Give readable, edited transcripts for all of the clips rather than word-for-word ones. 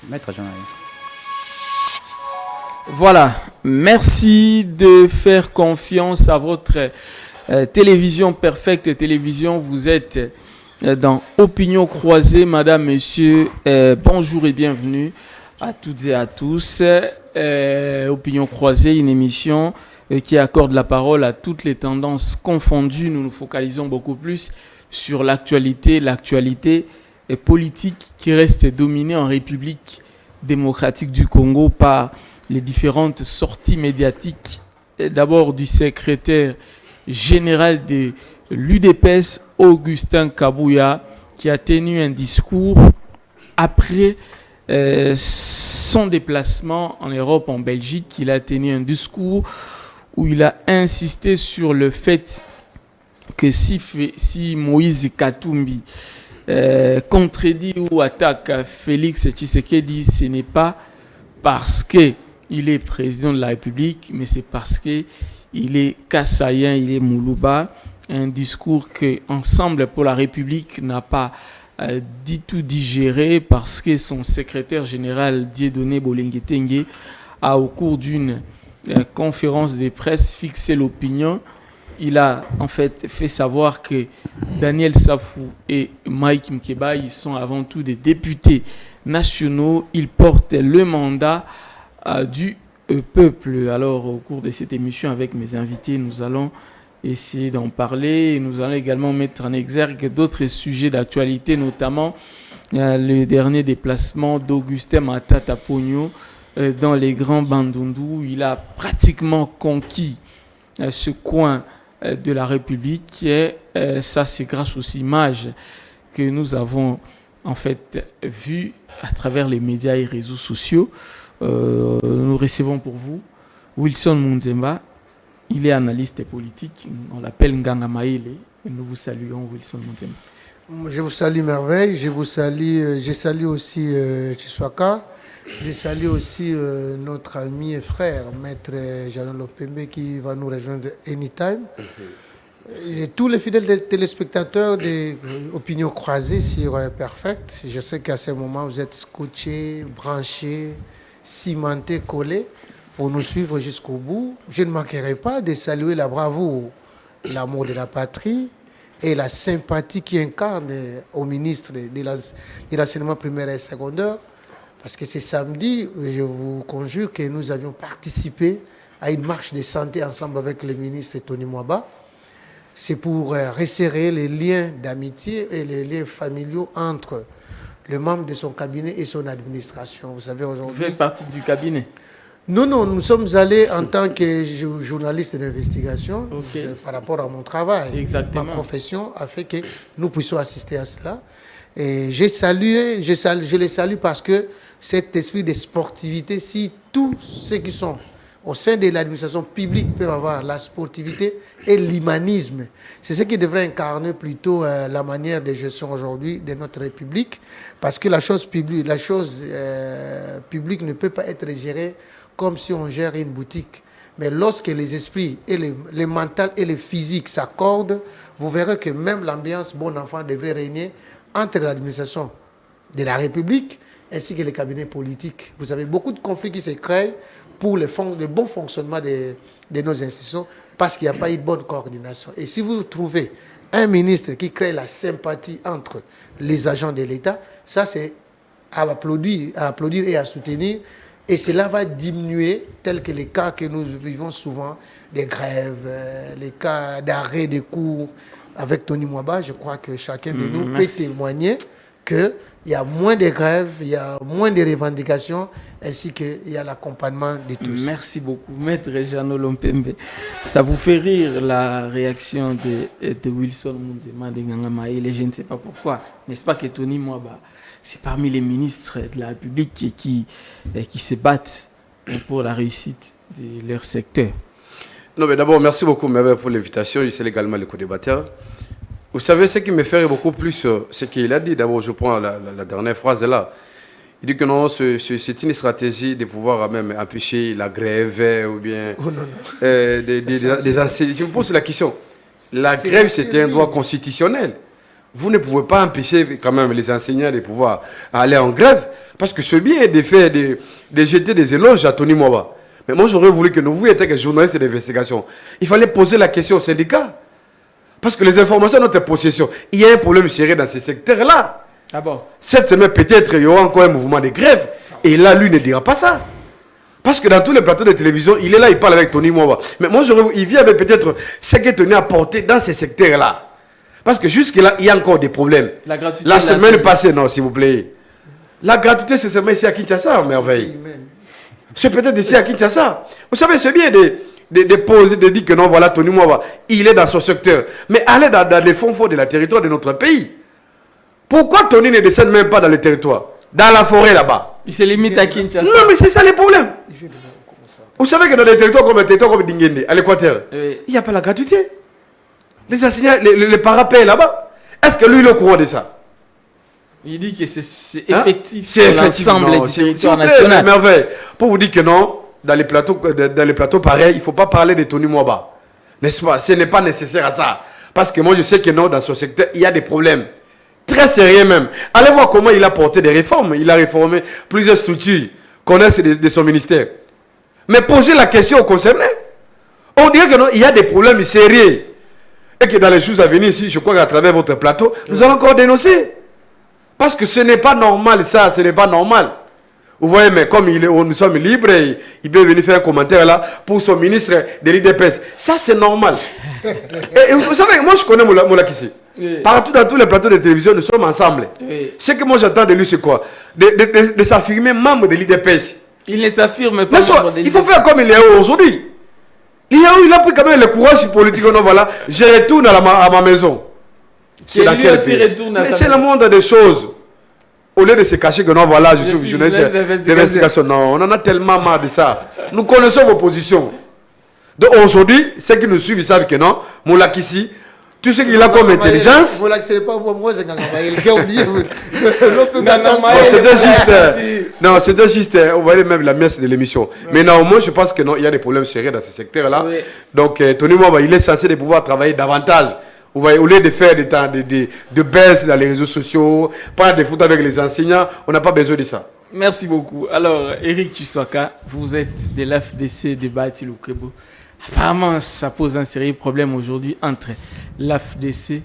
Maître Jean. Voilà, merci de faire confiance à votre télévision Perfecte Télévision. Vous êtes dans Opinion Croisée, madame, monsieur. Bonjour et bienvenue à toutes et à tous. Opinion Croisée, une émission qui accorde la parole à toutes les tendances confondues. Nous nous focalisons beaucoup plus sur l'actualité politique qui reste dominée en République démocratique du Congo par les différentes sorties médiatiques, d'abord du secrétaire général de l'UDPS, Augustin Kabouya, qui a tenu un discours après son déplacement en Europe, en Belgique. Il a tenu un discours où il a insisté sur le fait que si Moïse Katumbi contredit ou attaque Félix Tshisekedi, ce n'est pas parce qu'il est président de la République, mais c'est parce qu'il est Kassaïen, il est Moulouba. Un discours que Ensemble pour la République n'a pas du tout digéré parce que son secrétaire général Dieudonné Bolengue-Tengue a, au cours d'une conférence de presse, fixé l'opinion. Il a en fait savoir que Daniel Safou et Mike Mkeba, ils sont avant tout des députés nationaux. Ils portent le mandat du peuple. Alors, au cours de cette émission, avec mes invités, nous allons essayer d'en parler. Et nous allons également mettre en exergue d'autres sujets d'actualité, notamment le dernier déplacement d'Augustin Matata Pogno dans les Grands Bandundu. Il a pratiquement conquis ce coin de la République, et ça c'est grâce aux images que nous avons en fait vues à travers les médias et réseaux sociaux. Nous recevons pour vous Wilson Munzemba. Il est analyste politique, on l'appelle Nganga Maïle, et nous vous saluons, Wilson Munzemba. Je vous salue merveille, je salue aussi Chiswaka. Je salue aussi notre ami et frère, Maître Jean Lopembe, qui va nous rejoindre anytime. Et tous les fidèles téléspectateurs des Opinions Croisées sur Perfect. Je sais qu'à ce moment, vous êtes scotchés, branchés, cimentés, collés pour nous suivre jusqu'au bout. Je ne manquerai pas de saluer la bravoure, l'amour de la patrie et la sympathie qui incarne au ministre de l'enseignement primaire et secondaire. Parce que c'est samedi, je vous conjure que nous avions participé à une marche de santé ensemble avec le ministre Tony Mwaba. C'est pour resserrer les liens d'amitié et les liens familiaux entre le membre de son cabinet et son administration. Vous savez, aujourd'hui... Vous faites partie du cabinet? Non, nous sommes allés en tant que journaliste d'investigation, par rapport à mon travail. Exactement. Ma profession a fait que nous puissions assister à cela. Et je les salue parce que cet esprit de sportivité, si tous ceux qui sont au sein de l'administration publique peuvent avoir la sportivité et l'humanisme, c'est ce qui devrait incarner plutôt la manière de gestion aujourd'hui de notre République, parce que la chose publique ne peut pas être gérée comme si on gère une boutique. Mais lorsque les esprits, et les mentales et les physiques s'accordent, vous verrez que même l'ambiance bon enfant devrait régner entre l'administration de la République ainsi que les cabinets politiques. Vous avez beaucoup de conflits qui se créent pour le bon fonctionnement de nos institutions parce qu'il n'y a pas eu de bonne coordination. Et si vous trouvez un ministre qui crée la sympathie entre les agents de l'État, ça c'est à applaudir et à soutenir. Et cela va diminuer, tels que les cas que nous vivons souvent, des grèves, les cas d'arrêt de cours. Avec Tony Mwaba, je crois que chacun de nous peut témoigner qu'il y a moins de grèves, il y a moins de revendications, ainsi qu'il y a l'accompagnement de tous. Merci beaucoup, Maître Jean Lompembe. Ça vous fait rire la réaction de Wilson Munzema, de Nganga Maïle, je ne sais pas pourquoi. N'est-ce pas que Tony Mwaba, c'est parmi les ministres de la République qui se battent pour la réussite de leur secteur? Non, mais d'abord, merci beaucoup pour l'invitation. Je salue également le co-débatteur. Vous savez, ce qui me fait beaucoup plus, ce qu'il a dit, d'abord, je prends la dernière phrase là. Il dit que non, c'est une stratégie de pouvoir même empêcher la grève ou bien des enseignants. Je me pose la question. La grève, c'était un droit constitutionnel. vous ne pouvez pas empêcher quand même les enseignants de pouvoir aller en grève, parce que c'est bien de faire de jeter des éloges à Tony Mwaba. Mais moi, j'aurais voulu que vous étiez journaliste d'investigation. Il fallait poser la question aux syndicats. Parce que les informations à notre possession, il y a un problème sérieux dans ces secteurs-là. Ah bon? Cette semaine, peut-être, il y aura encore un mouvement de grève. Et là, lui ne dira pas ça. Parce que dans tous les plateaux de télévision, il est là, il parle avec Tony Mwaba. Mais moi, il vient avec peut-être ce que Tony a porté dans ces secteurs-là. Parce que jusque-là, il y a encore des problèmes. La semaine passée, non, s'il vous plaît. La gratuité, c'est seulement ici à Kinshasa, merveille. C'est peut-être ici à Kinshasa. Vous savez, c'est bien de poser, de dire que non, voilà, Tony Mwaba, il est dans son secteur. Mais allez dans les fonds forts de la territoire de notre pays. Pourquoi Tony ne descend même pas dans le territoire? Dans la forêt là-bas. Il se limite à Kinshasa. Non, mais c'est ça le problème. Vous savez que dans des territoires comme Dingende, à l'Équateur, il n'y a pas la gratuité. Les enseignants, les parents payent là-bas. Est-ce que lui, il est au courant de ça? Il dit que c'est effectif. C'est sur l'ensemble du territoire national. Merveille. Pour vous dire que non, dans les plateaux pareils, il ne faut pas parler de Tony Mwaba. N'est-ce pas? Ce n'est pas nécessaire à ça. Parce que moi, je sais que non, dans ce secteur, il y a des problèmes. Très sérieux même. Allez voir comment il a porté des réformes. Il a réformé plusieurs structures connaissent de son ministère. Mais posez la question aux concernés. On dirait que non, il y a des problèmes sérieux. Et que dans les jours à venir, ici, je crois qu'à travers votre plateau, nous allons encore dénoncer. Parce que ce n'est pas normal, ça, ce n'est pas normal. Vous voyez, mais comme nous sommes libres, il peut venir faire un commentaire là pour son ministre de l'IDPS. Ça, c'est normal. Et vous savez, moi, je connais Moulakissi. Oui. Partout dans tous les plateaux de télévision, nous sommes ensemble. Oui. Ce que moi, j'entends de lui, c'est quoi? De s'affirmer membre de l'IDPS. Il ne s'affirme pas. Il faut faire comme il est aujourd'hui. Il a pris quand même le courage politique. Non, voilà, je retourne à ma maison. C'est dans quel pays? Mais c'est le monde des choses. Au lieu de se cacher que non, voilà, je suis journaliste d'investigation. Non, on en a tellement marre de ça. Nous connaissons vos positions. Donc aujourd'hui, ceux qui nous suivent, ils savent que non, Moulakissi, tout ce qu'il a comme intelligence. C'est pas moi, c'est j'ai oublié. C'était juste, on voyait même la messe de l'émission. Mais néanmoins, je pense que non, il y a des problèmes sérieux dans ce secteur-là. Oui. Donc, Tony Mwaba, il est censé de pouvoir travailler davantage. Vous voyez, au lieu de faire des temps de baisse dans les réseaux sociaux, pas de foot avec les enseignants, on n'a pas besoin de ça. Merci beaucoup. Alors, Eric Tshisekedi, vous êtes de l'AFDC de Bahati Lukwebo. Apparemment, ça pose un sérieux problème aujourd'hui entre l'AFDC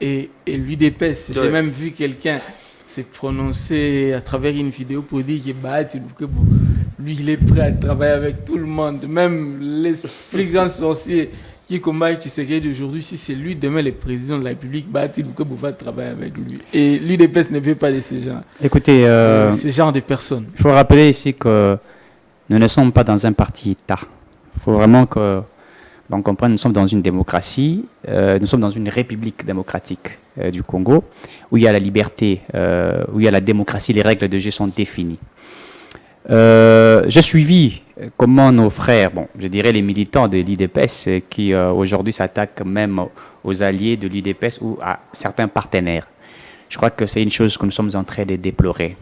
et l'UDPS. J'ai même vu quelqu'un s'est prononcé à travers une vidéo pour dire que Bahati Lukwebo, lui, il est prêt à travailler avec tout le monde, même les plus grands sorciers qui combattent Tshisekedi aujourd'hui. Si c'est lui demain le président de la République, Bahati Lukwebo va travailler avec lui. Et l'UDPS ne veut pas de ces gens. Écoutez, ces genres de personnes. Il faut rappeler ici que nous ne sommes pas dans un parti-État. Il faut vraiment que l'on comprenne, nous sommes dans une démocratie, nous sommes dans une république démocratique du Congo, où il y a la liberté, où il y a la démocratie, les règles de jeu sont définies. J'ai suivi comment nos frères, bon, je dirais les militants de l'IDPS, qui aujourd'hui s'attaquent même aux alliés de l'IDPS ou à certains partenaires. Je crois que c'est une chose que nous sommes en train de déplorer.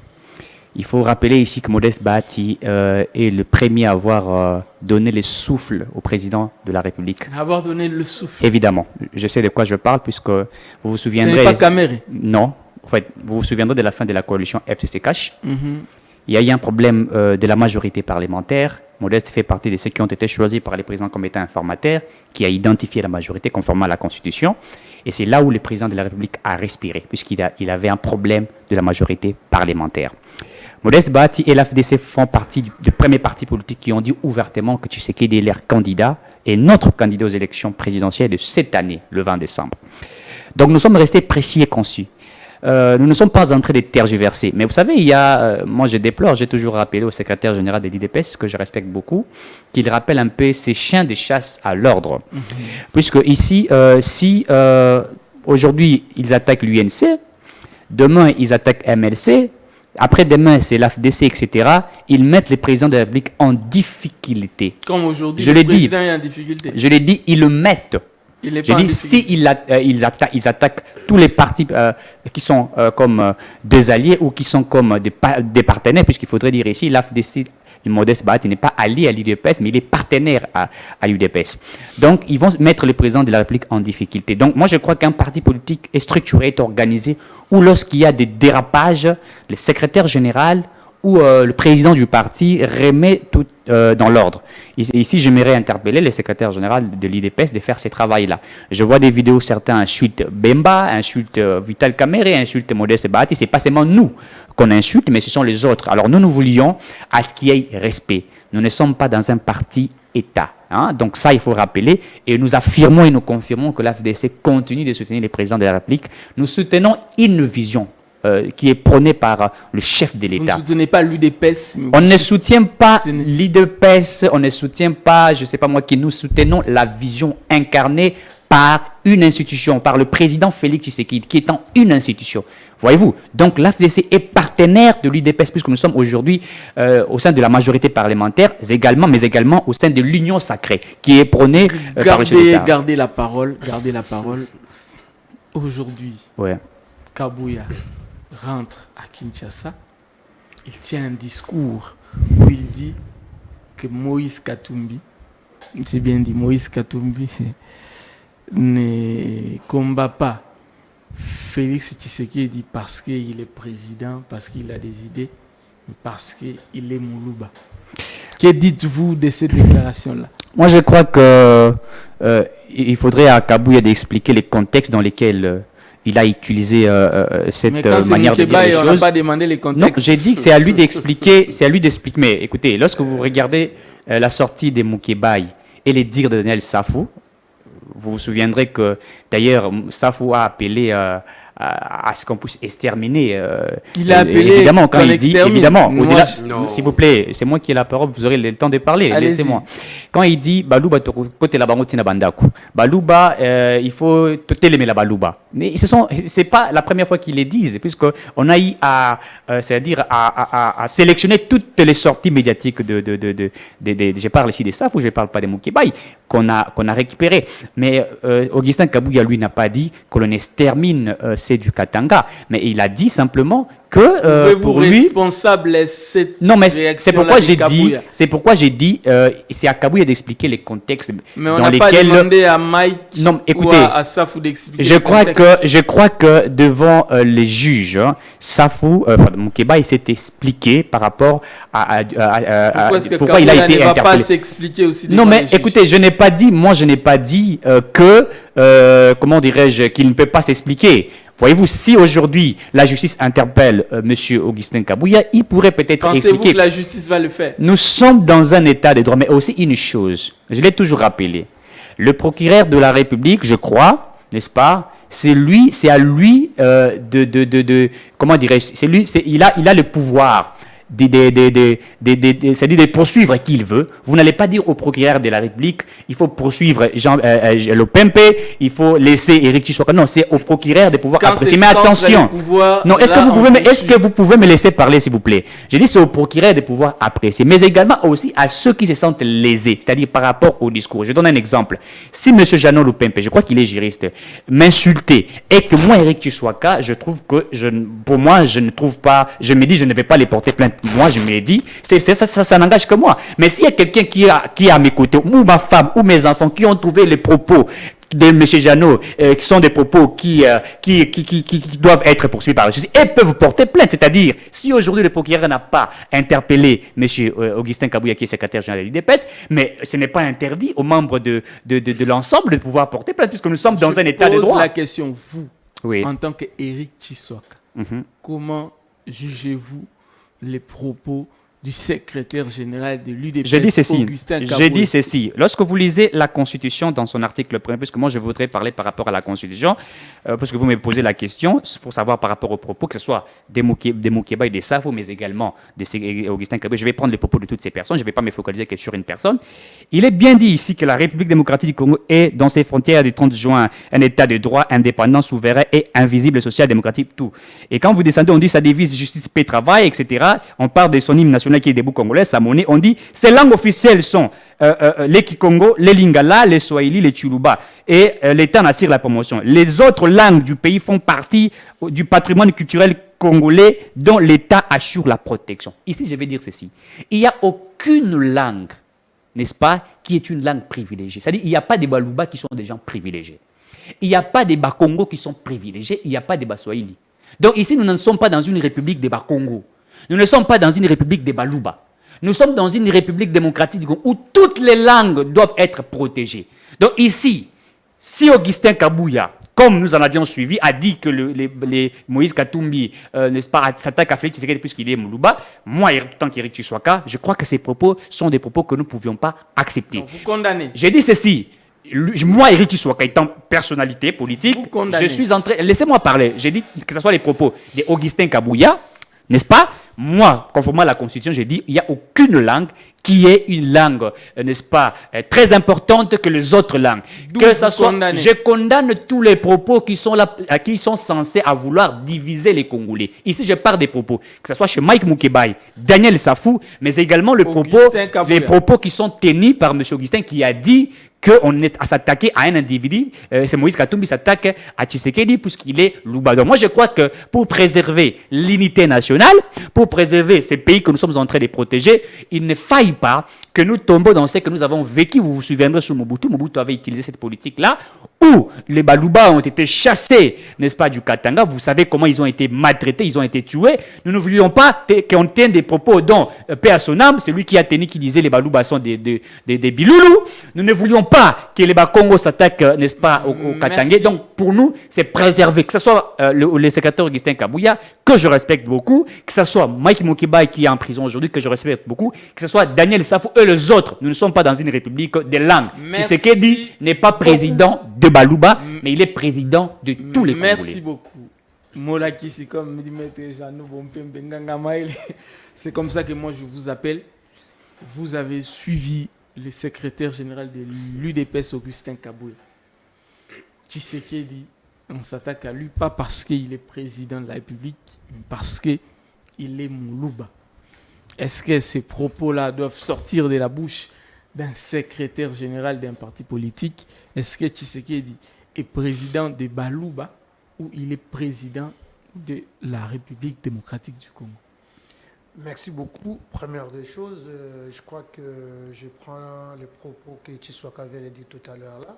Il faut rappeler ici que Modeste Bahati est le premier à avoir donné le souffle au président de la République. Avoir donné le souffle. Évidemment. Je sais de quoi je parle puisque vous vous souviendrez... Ce n'est pas Caméré. Non. En fait, vous vous souviendrez de la fin de la coalition FCC-Cash. Il y a eu un problème de la majorité parlementaire. Modeste fait partie de ceux qui ont été choisis par les présidents comme étant informateurs, qui a identifié la majorité conformément à la Constitution. Et c'est là où le président de la République a respiré, puisqu'il avait un problème de la majorité parlementaire. Modeste Bahati et l'AFDC font partie des premiers partis politiques qui ont dit ouvertement que Tshisekedi est leur candidat et notre candidat aux élections présidentielles de cette année, le 20 décembre. Donc nous sommes restés précis et concis. Nous ne sommes pas en train de tergiverser. Mais vous savez, il y a, moi je déplore, j'ai toujours rappelé au secrétaire général de l'IDPS, que je respecte beaucoup, qu'il rappelle un peu ces chiens de chasse à l'ordre. Puisque ici, si aujourd'hui ils attaquent l'UNC, demain ils attaquent MLC, après-demain, c'est l'AFDC, etc. Ils mettent les présidents de la République en difficulté. Comme aujourd'hui, le président est en difficulté. Je l'ai dit, ils le mettent. J'ai dit, s'ils attaquent tous les partis qui sont comme des alliés ou qui sont comme des partenaires, puisqu'il faudrait dire ici, l'AFDC, le Modeste Bahati n'est pas allié à l'UDPS, mais il est partenaire à l'UDPS. Donc, ils vont mettre le président de la République en difficulté. Donc, moi, je crois qu'un parti politique est structuré, est organisé, où lorsqu'il y a des dérapages, le secrétaire général où le président du parti remet tout dans l'ordre. Ici, j'aimerais interpeller le secrétaire général de l'IDPS de faire ce travail-là. Je vois des vidéos, certains insultent Bemba, insultent Vital Kamerhe, insultent Modeste Bahati. Ce n'est pas seulement nous qu'on insulte, mais ce sont les autres. Alors nous voulions à ce qu'il y ait respect. Nous ne sommes pas dans un parti État. Hein? Donc ça, il faut rappeler. Et nous affirmons et nous confirmons que l'AFDC continue de soutenir les présidents de la République. Nous soutenons une vision qui est prôné par le chef de l'État. Vous ne soutenez pas l'UDPS? On ne soutient pas l'UDPS, on ne soutient pas, je ne sais pas moi, qui nous soutenons la vision incarnée par une institution, par le président Félix Tshisekedi, qui est en une institution. Voyez-vous, donc l'AFDC est partenaire de l'UDPS, puisque nous sommes aujourd'hui au sein de la majorité parlementaire, mais également au sein de l'union sacrée, qui est prônée par le chef d'État. Gardez la parole. Aujourd'hui, ouais. Kabouya rentre à Kinshasa, il tient un discours où il dit que Moïse Katumbi, j'ai bien dit Moïse Katumbi, ne combat pas Félix Tshisekedi parce qu'il est président, parce qu'il a des idées, mais parce qu'il est Moulouba. Que dites-vous de cette déclaration-là? Moi, je crois qu'il faudrait à Kabouya d'expliquer les contextes dans lesquels il a utilisé cette manière de dire les choses. On n'a pas demandé les contextes. Non, j'ai dit que c'est à lui d'expliquer. Mais écoutez, lorsque vous regardez la sortie des Moukébaï et les dires de Daniel Safou, vous vous souviendrez que d'ailleurs Safou a appelé à ce qu'on puisse exterminer. Il a appelé évidemment quand il dit évidemment. S'il vous plaît, c'est moi qui ai la parole. Vous aurez le temps de parler. Laissez-moi. Quand il dit Balouba côté la bangotina bandaku, Balouba il faut télémer la Balouba. Mais c'est pas la première fois qu'ils le disent, puisque on a eu c'est-à-dire à sélectionner toutes les sorties médiatiques je parle ici des Safou, je ne parle pas des Moukébaï qu'on a récupéré. Mais Augustin Kabouya lui n'a pas dit que l'on extermine c'est du Katanga, mais il a dit simplement que pour lui responsable cette non, mais c'est pourquoi j'ai dit c'est à Kabouya d'expliquer les contextes mais on dans n'a lesquels pas demandé à Mike non, écoutez, ou à Safou d'expliquer je crois que devant les juges Safou Moukeba il s'est expliqué par rapport à pourquoi il a été ne va interpellé. Pas s'expliquer aussi non mais écoutez, je n'ai pas dit que comment dirais-je qu'il ne peut pas s'expliquer. Voyez-vous, si aujourd'hui la justice interpelle M. Augustin Kabouya, il pourrait peut-être expliquer. Pensez-vous que la justice va le faire? Nous sommes dans un état de droit, mais aussi une chose, je l'ai toujours rappelé. Le procureur de la République, je crois, n'est-ce pas, c'est à lui comment dirais-je, il a le pouvoir c'est-à-dire de poursuivre qui il veut. Vous n'allez pas dire au procureur de la République, il faut poursuivre le Pempe, il faut laisser Éric Tshisekedi. Non, c'est au procureur de pouvoir apprécier. Mais attention, non, est-ce que vous pouvez me laisser parler, s'il vous plaît? J'ai dit c'est au procureur de pouvoir apprécier, mais également aussi à ceux qui se sentent lésés, c'est-à-dire par rapport au discours. Je donne un exemple. Si M. Jeannot Lupempe, je crois qu'il est juriste, m'insultait et que moi, Éric Tshisekedi, je trouve que pour moi, je ne trouve pas, je me dis, je ne vais pas les porter plainte. Moi, je me dis, ça n'engage que moi. Mais s'il y a quelqu'un qui est à mes côtés, ou ma femme, ou mes enfants, qui ont trouvé les propos de M. Jeannot, qui sont des propos qui doivent être poursuivis par la justice, et peuvent porter plainte. C'est-à-dire, si aujourd'hui le procureur n'a pas interpellé M. Augustin Kabouya, qui est secrétaire général de l'IDPS, mais ce n'est pas interdit aux membres de l'ensemble de pouvoir porter plainte, puisque nous sommes dans un état de droit. Je pose la question, vous, oui, en tant qu'Éric Tshisekedi, comment jugez-vous les propos du secrétaire général de l'UDPS, Augustin Kabouya? J'ai dit ceci. Lorsque vous lisez la Constitution dans son article 1er, puisque moi je voudrais parler par rapport à la Constitution, parce que vous me posez la question, pour savoir par rapport aux propos, que ce soit des Moukeba et des Safou, mais également d'Augustin Kabouya. Je vais prendre les propos de toutes ces personnes, je ne vais pas me focaliser que sur une personne. Il est bien dit ici que la République démocratique du Congo est, dans ses frontières du 30 juin, un État de droit, indépendant, souverain et social, démocratique, tout. Et quand vous descendez, on dit sa devise justice, paix, travail, etc. On parle de son hymne national national qui est debout congolais, Samoni, on dit ces langues officielles sont les Kikongo, les Lingala, les Swahili, les Chuluba. Et l'État en assure la promotion. Les autres langues du pays font partie du patrimoine culturel congolais dont l'État assure la protection. Ici, je vais dire ceci. Il n'y a aucune langue, n'est-ce pas, qui est une langue privilégiée. C'est-à-dire qu'il n'y a pas des Baluba qui sont des gens privilégiés. Il n'y a pas des Bakongo qui sont privilégiés. Il n'y a pas des Baswahili. Donc ici, nous ne sommes pas dans une république des Bakongo. Nous ne sommes pas dans une république des Baluba. Nous sommes dans une république démocratique du Congo où toutes les langues doivent être protégées. Donc ici, si Augustin Kabouya, comme nous en avions suivi, a dit que les Moïse Katumbi, n'est-ce pas, s'attaque à Félix Tshisekedi puisqu'il est Moulouba, moi, en tant qu'Éric Tshisekedi, je crois que ces propos sont des propos que nous ne pouvions pas accepter. Donc, vous condamnez. J'ai dit ceci. Moi, Éric Tshisekedi, étant personnalité politique, je suis entré. Laissez-moi parler. J'ai dit que ce soit les propos d'Augustin Kabouya, n'est-ce pas? Moi, conformément à la Constitution, j'ai dit qu'il n'y a aucune langue qui est une langue, n'est-ce pas, très importante que les autres langues. Que ça soit, je condamne tous les propos qui sont là, qui sont censés à vouloir diviser les Congolais. Ici, je parle des propos, que ce soit chez Mike Moukebaï, Daniel Safou, mais également les propos qui sont tenus par M. Augustin qui a dit qu'on est à s'attaquer à un individu, c'est Moïse Katumbi s'attaque à Tshisekedi puisqu'il est Louba. Donc moi je crois que pour préserver l'unité nationale, pour préserver ces pays que nous sommes en train de protéger, il ne faille pas que nous tombons dans ce que nous avons vécu. Vous vous souviendrez sur Mobutu. Mobutu avait utilisé cette politique-là où les Baluba ont été chassés, n'est-ce pas, du Katanga. Vous savez comment ils ont été maltraités, ils ont été tués. Nous ne voulions pas qu'on tienne des propos dont paix à son âme, c'est lui qui a tenu, qui disait les Baluba sont des biloulous. Nous ne voulions pas que les Bakongo s'attaquent, n'est-ce pas, au Katanga. Donc pour nous, c'est préserver, que ce soit le secrétaire Augustin Kabouya, que je respecte beaucoup, que ce soit Mike Moukibaï qui est en prison aujourd'hui, que je respecte beaucoup, que ce soit Daniel Safou et les autres. Nous ne sommes pas dans une république des langues. Tshisekedi n'est pas président de Baluba, mais il est président de tous les Congolais. Merci beaucoup. Molaki, c'est comme dit Maître Jeannot Bompembe Nganga Maël. C'est comme ça que moi je vous appelle. Vous avez suivi le secrétaire général de l'UDPS, Augustin Kabouya. Tshisekedi, on s'attaque à lui pas parce qu'il est président de la République, mais parce qu'il est Moulouba. Est-ce que ces propos-là doivent sortir de la bouche d'un secrétaire général d'un parti politique? Est-ce que Tshisekedi est président de Baluba ou il est président de la République démocratique du Congo? Merci beaucoup. Première des choses, je crois que je prends les propos que Tshisekedi vient de dire tout à l'heure là.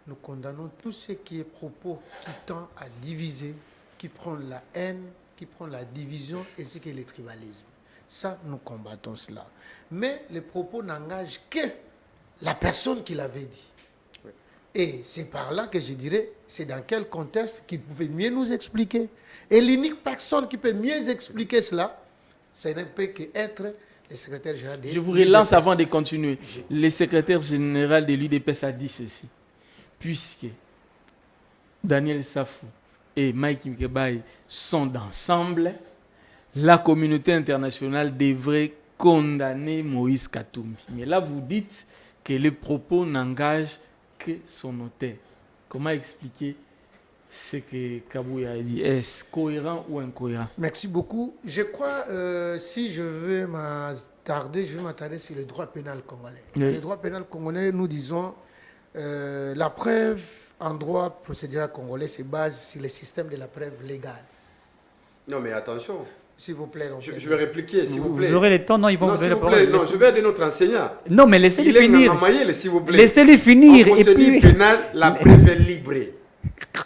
Nous condamnons tout ce qui est propos qui tend à diviser, qui prend la haine, qui prend la division et ce qui est le tribalisme. Ça, nous combattons cela. Mais les propos n'engagent que la personne qui l'avait dit. Oui. Et c'est par là que je dirais, c'est dans quel contexte qu'il pouvait mieux nous expliquer. Et l'unique personne qui peut mieux expliquer cela, ça ne peut qu'être le secrétaire général de l'UDPS. Je vous relance avant de continuer. Le secrétaire général de l'UDPS a dit ceci. Puisque Daniel Safou et Mike Moukebaï sont ensemble, la communauté internationale devrait condamner Moïse Katumbi. Mais là, vous dites que les propos n'engagent que son auteur. Comment expliquer ce que Kabouya a dit? Est-ce cohérent ou incohérent? Merci beaucoup. Je crois, si je veux m'attarder, je vais m'attarder sur le droit pénal congolais. Oui. Dans le droit pénal congolais, nous disons la preuve en droit procédural congolais se base sur le système de la preuve légale. Non, mais attention. S'il vous plaît. Je vais répliquer, s'il vous plaît. Vous aurez le temps, non, ils vont vous donner la parole. Non, je vais aider notre enseignant. Non, mais laissez-le finir. S'il vous plaît. Laissez-le finir. En procédure pénale, la preuve est libre.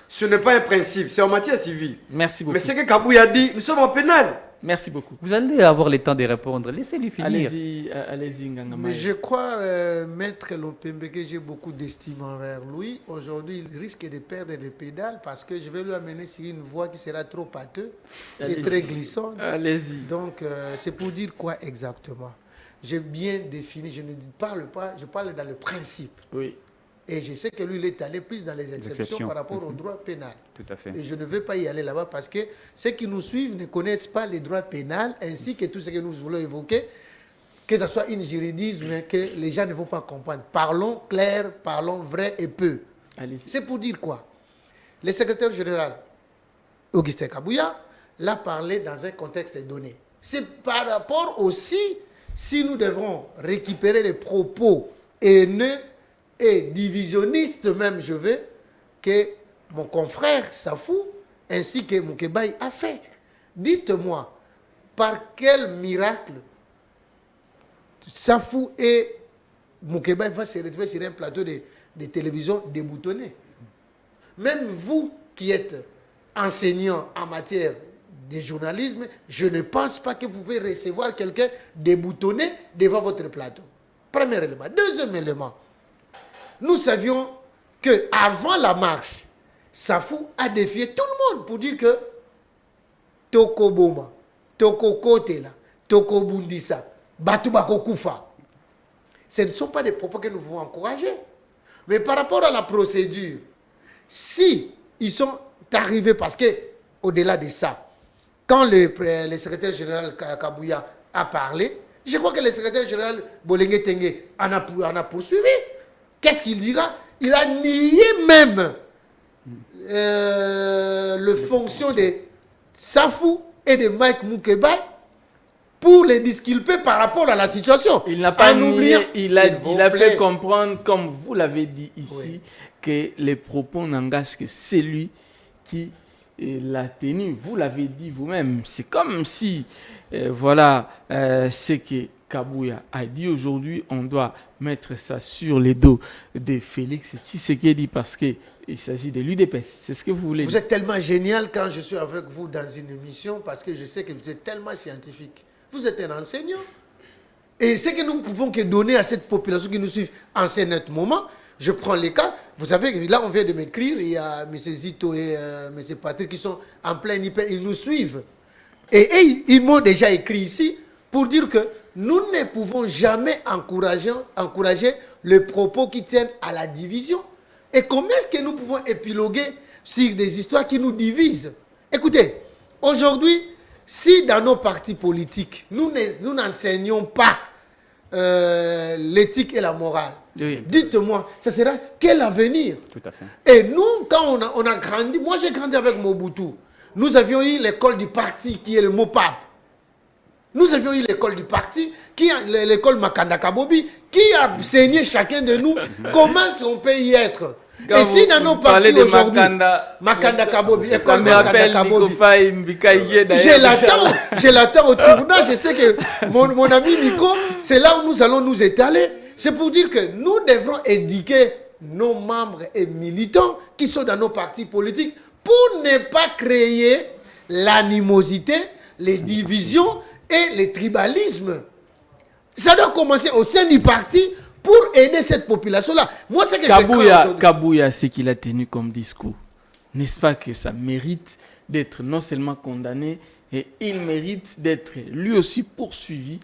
Ce n'est pas un principe, c'est en matière civile. Merci beaucoup. Mais ce que Kabouya a dit, nous sommes en pénal. Merci beaucoup. Vous allez avoir le temps de répondre. Laissez-lui finir. Allez-y, Nganga Maël. Mais je crois, Maître Lopembe, que j'ai beaucoup d'estime envers lui. Aujourd'hui, il risque de perdre les pédales parce que je vais lui amener sur une voie qui sera trop pâteuse et très glissante. Allez-y. Donc, c'est pour dire quoi exactement? J'ai bien défini, je ne parle pas, je parle dans le principe. Oui. Et je sais que lui, il est allé plus dans les exceptions par rapport au droit pénal. Tout à fait. Et je ne veux pas y aller là-bas parce que ceux qui nous suivent ne connaissent pas les droits pénals ainsi que tout ce que nous voulons évoquer, que ce soit une juridisme que les gens ne vont pas comprendre. Parlons clair, parlons vrai et peu. C'est pour dire quoi? Le secrétaire général, Augustin Kabouya, l'a parlé dans un contexte donné. C'est par rapport aussi, si nous devons récupérer les propos haineux et divisionnistes même, que mon confrère Safou ainsi que Moukébaï a fait. Dites-moi, par quel miracle Safou et Moukébaï vont se retrouver sur un plateau de télévision déboutonné? Même vous qui êtes enseignant en matière de journalisme, je ne pense pas que vous pouvez recevoir quelqu'un déboutonné devant votre plateau. Premier élément. Deuxième élément, nous savions qu'avant la marche, Safou a défié tout le monde pour dire que Toko Boma, Toko Kotela, Toko Bundisa, Batubako Koufa. Ce ne sont pas des propos que nous pouvons encourager. Mais par rapport à la procédure, si ils sont arrivés, parce que au-delà de ça, quand le secrétaire général Kabouya a parlé, je crois que le secrétaire général Bolengue Tengue en a poursuivi. Qu'est-ce qu'il dira? Il a nié même le fonction de Safou et de Mike Moukébaï pour les disculper par rapport à la situation. Il n'a pas nié, il a fait comprendre, comme vous l'avez dit ici, que les propos n'engagent que celui qui l'a tenu. Vous l'avez dit vous-même. C'est comme si, ce que Kabouya a dit aujourd'hui, on doit mettre ça sur les dos de Félix Tshisekedi parce qu'il s'agit de l'UDPS. C'est ce que vous voulez dire. Vous êtes tellement génial quand je suis avec vous dans une émission parce que je sais que vous êtes tellement scientifique. Vous êtes un enseignant. Et ce que nous ne pouvons que donner à cette population qui nous suit en ce net moment, je prends les cas. Vous savez, là, on vient de m'écrire, il y a M. Zito et M. Patrick qui sont en plein hyper, ils nous suivent. Et ils m'ont déjà écrit ici pour dire que nous ne pouvons jamais encourager les propos qui tiennent à la division. Et comment est-ce que nous pouvons épiloguer sur des histoires qui nous divisent? Écoutez, aujourd'hui, si dans nos partis politiques, nous n'enseignons pas l'éthique et la morale, oui. Dites-moi, ça sera quel avenir? Tout à fait. Et nous, quand on a grandi, moi j'ai grandi avec Mobutu, nous avions eu l'école du parti qui est le MOPAP. Nous avions eu l'école du parti, l'école Makanda Kabobi, qui a enseigné chacun de nous comment on peut y être. Quand et si dans nos partis aujourd'hui, Makanda Kabobi, école Makanda Kabobi, je l'attends au tournage, je sais que mon ami Nico, c'est là où nous allons nous étaler. C'est pour dire que nous devrons éduquer nos membres et militants qui sont dans nos partis politiques pour ne pas créer l'animosité, les divisions et les tribalismes. Ça doit commencer au sein du parti pour aider cette population-là. Moi, c'est que Kabouya, ce qu'il a tenu comme discours, n'est-ce pas que ça mérite d'être non seulement condamné, et il mérite d'être lui aussi poursuivi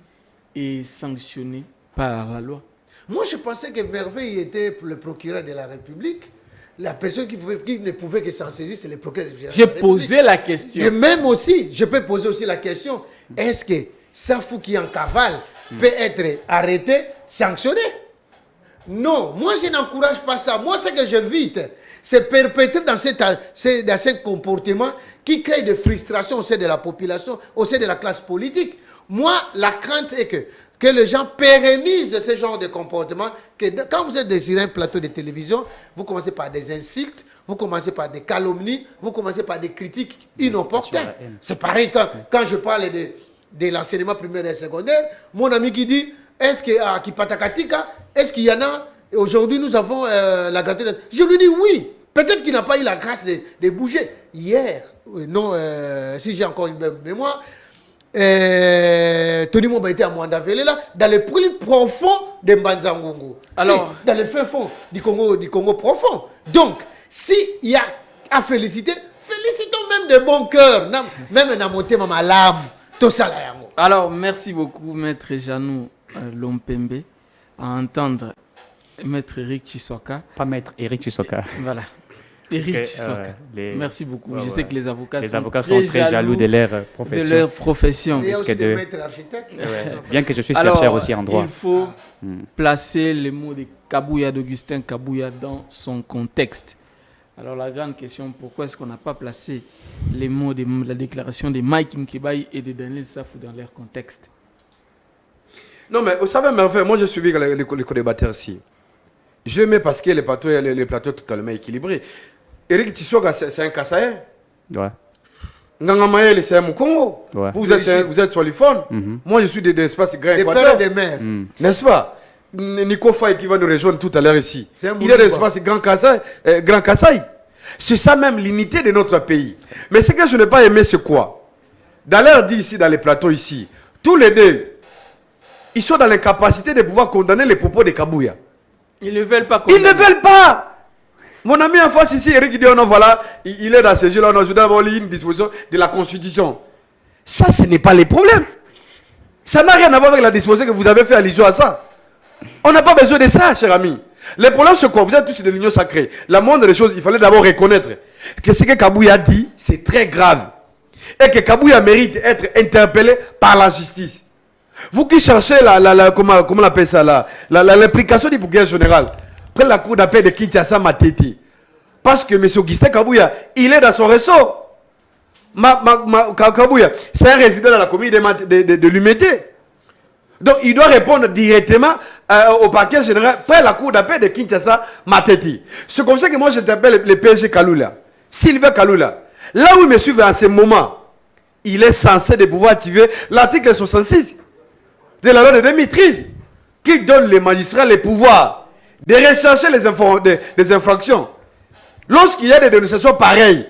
et sanctionné par la loi? Moi, je pensais que Merveille était le procureur de la République. La personne qui ne pouvait que s'en saisir, c'est le procureur de la République. J'ai posé la question. Et même aussi, je peux poser aussi la question, est-ce que Safou qui est en cavale peut être arrêté, sanctionné? Non, moi je n'encourage pas ça. Moi, ce que j'évite, c'est perpétrer dans ce comportement qui crée de frustration au sein de la population, au sein de la classe politique. Moi, la crainte est que les gens pérennisent ce genre de comportement. Quand vous êtes sur un plateau de télévision, vous commencez par des insultes, vous commencez par des calomnies, vous commencez par des critiques inopportunes. C'est pareil quand je parle de l'enseignement primaire et secondaire, mon ami qui dit, est-ce qu'il y en a, aujourd'hui nous avons la gratuité. Je lui dis oui, peut-être qu'il n'a pas eu la grâce de bouger. Hier, si j'ai encore une bonne mémoire, Tony Moba était à Mwandavele là, dans le plus profond de Mbanzangongo. Alors, dans le fin fond du Congo profond. Donc, s'il y a à féliciter, félicitons même de bon cœur, même à monter ma lame, tout ça là. Alors, merci beaucoup, Maître Janou Lompembe, à entendre Maître Eric Chisoka. Pas Maître Eric Chisoka. Voilà. Eric Chisoka. Merci beaucoup. Je sais que les avocats sont très jaloux de leur profession. De leur profession. Il y a aussi des maîtres architectes. Bien que je suis chercheur aussi en droit. Il faut placer les mots de Kabouya, d'Augustin Kabouya dans son contexte. Alors la grande question, pourquoi est-ce qu'on n'a pas placé les mots de la déclaration de Mike Nkebaye et de Daniel Safou dans leur contexte? Non, mais vous savez, mais enfin, moi j'ai suivi les co-débatteurs ici. Je mets parce que les plateaux totalement équilibrés. Eric Tshisoga, c'est un Kassaïen. Ouais. Nganga Mayele, c'est un Mukongo. Ouais. Vous êtes soliphone. Moi, je suis des espaces grands. Des pères et des mères. N'est-ce pas? Nico Faye qui va nous rejoindre tout à l'heure ici. Il est des espaces Grand Kasaï. C'est ça même l'unité de notre pays. Mais ce que je n'ai pas aimé, c'est quoi? D'ailleurs, dit ici, dans les plateaux ici, tous les deux, ils sont dans l'incapacité de pouvoir condamner les propos de Kabouya. Ils ne veulent pas condamner. Ils ne veulent pas. Mon ami en face ici, Eric dit, oh non, voilà, il est dans ce jeu-là, je dois avoir une disposition de la Constitution. Ça, ce n'est pas le problème. Ça n'a rien à voir avec la disposition que vous avez fait allusion à ça. On n'a pas besoin de ça, cher ami. Le problème, c'est quoi? Vous êtes tous de l'union sacrée. La moindre des choses, il fallait d'abord reconnaître que ce que Kabouya dit, c'est très grave. Et que Kabouya mérite d'être interpellé par la justice. Vous qui cherchez comment on appelle ça, l'implication du procureur général, près la cour d'appel de Kinshasa Matete. Parce que M. Augustin Kabouya, il est dans son ressort. Kabouya, c'est un résident dans la commune de l'Humété. Donc, il doit répondre directement au parquet général, près la cour d'appel de Kinshasa Matete. C'est comme ça que moi, j'interpelle le PSG Kaloula. Sylvain Kaloula. Là où il me suit en ce moment, il est censé de pouvoir activer l'article 66 de la loi de 2013 qui donne les magistrats le pouvoir de rechercher les infractions. Lorsqu'il y a des dénonciations pareilles,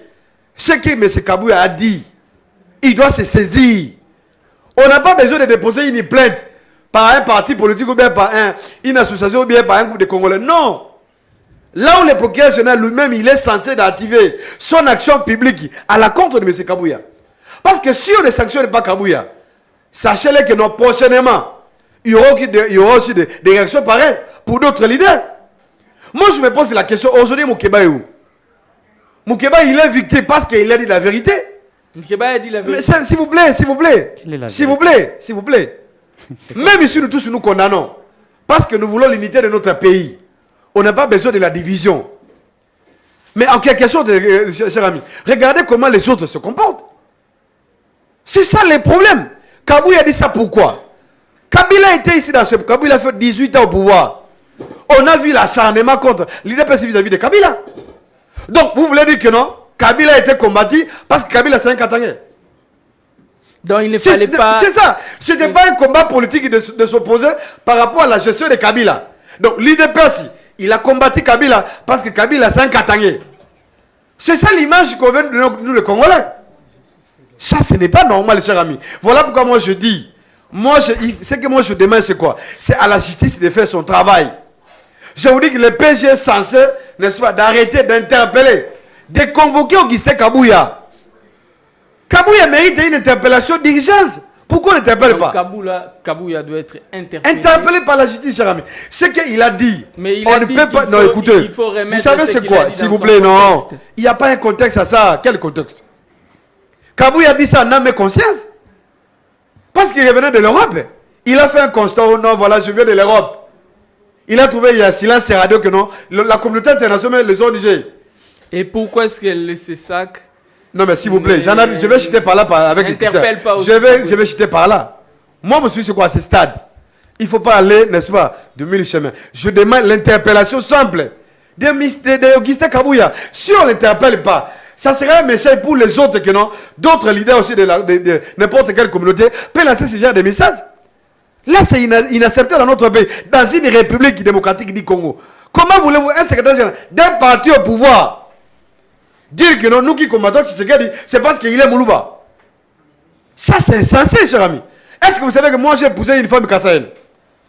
ce que M. Kabouya a dit, il doit se saisir. On n'a pas besoin de déposer une plainte par un parti politique ou bien par une association ou bien par un groupe de Congolais. Non. Là où le procureur général lui-même, il est censé d'activer son action publique à la contre de M. Kabouya. Parce que si on ne sanctionne pas Kabouya, sachez-le que non, prochainement, il y aura aussi des réactions pareilles pour d'autres leaders. Moi, je me pose la question, aujourd'hui, Moukeba est où? Moukeba, il est victime parce qu'il a dit la vérité. Moukeba a dit la vérité. Mais s'il vous plaît, s'il vous plaît. Même si nous tous nous condamnons, parce que nous voulons l'unité de notre pays, on n'a pas besoin de la division. Mais en quelque sorte, cher ami, regardez comment les autres se comportent. C'est ça le problème. Kabouya a dit ça pourquoi? Kabila était ici dans ce... Kabila a fait 18 ans au pouvoir. On a vu l'acharnement contre l'IDPS vis-à-vis de Kabila. Donc, vous voulez dire que non? Kabila a été combattu parce que Kabila c'est un Katangais. Donc, il ne fallait pas... C'est ça. Ce n'était pas un combat politique de s'opposer par rapport à la gestion de Kabila. Donc, l'IDPS, il a combattu Kabila parce que Kabila c'est un Katangais. C'est ça l'image qu'on veut de nous les Congolais. Ça, ce n'est pas normal, cher ami. Voilà pourquoi moi je dis, ce que moi je demande, c'est quoi? C'est à la justice de faire son travail. Je vous dis que le PSG est censé, n'est-ce pas, d'arrêter d'interpeller, de convoquer Augustin Kabouya. Kabouya mérite une interpellation d'urgence. Pourquoi on n'interpelle pas? Kabouya doit être interpellé par la justice, cher ami. Ce qu'il a dit, mais on ne peut pas... Non, écoutez, vous savez c'est quoi? S'il vous plaît, non. Il n'y a pas un contexte à ça. Quel contexte? Kabouya a dit ça en âme et conscience. Parce qu'il revenait de l'Europe. Il a fait un constat, oh non, voilà, je viens de l'Europe. Il a trouvé, il y a silence et radio que non. La communauté internationale les a obligés. Et pourquoi est-ce qu'elle laisse ça? Non, mais s'il vous plaît, je vais chuter par là avec les je vais chuter par là. Moi, je suis c'est quoi, à ce stade? Il ne faut pas aller, n'est-ce pas, de mille chemins. Je demande l'interpellation simple de Augustin Kabouya. Si on ne l'interpelle pas, ça serait un message pour les autres que non. D'autres leaders aussi de n'importe quelle communauté peuvent lancer ce genre de message. Là, c'est inacceptable dans notre pays, dans une république démocratique du Congo. Comment voulez-vous, un secrétaire général d'un parti au pouvoir, dire que non, nous qui combattons Tshisekedi, c'est parce qu'il est Moulouba? Ça, c'est insensé, cher ami. Est-ce que vous savez que moi, j'ai épousé une femme kassaïenne?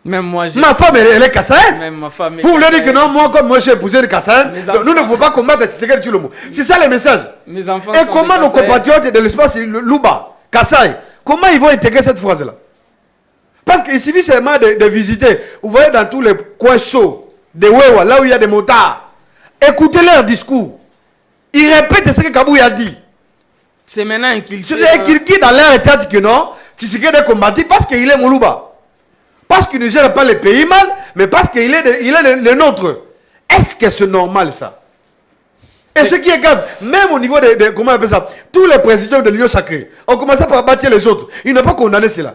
Même moi, ma femme, elle est kassaïenne. Même ma femme est... Vous voulez dire que non, moi, comme moi, j'ai épousé une kassaïenne, nous ne pouvons pas combattre Tshisekedi tout le monde. C'est ça le message. Mes enfants et comment nos compatriotes de l'espace Louba, Kassai, comment ils vont intégrer cette phrase-là? Parce qu'il suffit seulement de visiter. Vous voyez dans tous les coins chauds, de Wewa, là où il y a des motards, écoutez leur discours. Ils répètent ce que Kabouya a dit. C'est maintenant qu'ils qui dans leur tête que non, Tshisekedi est combattu parce qu'il est Moulouba. Parce qu'il ne gère pas le pays mal, mais parce qu'il est le nôtre. Est-ce que c'est normal ça? Et ce qui est grave, même au niveau comment on appelle ça, tous les présidents de l'Union sacrée ont commencé par bâtir les autres. Ils n'ont pas condamné cela.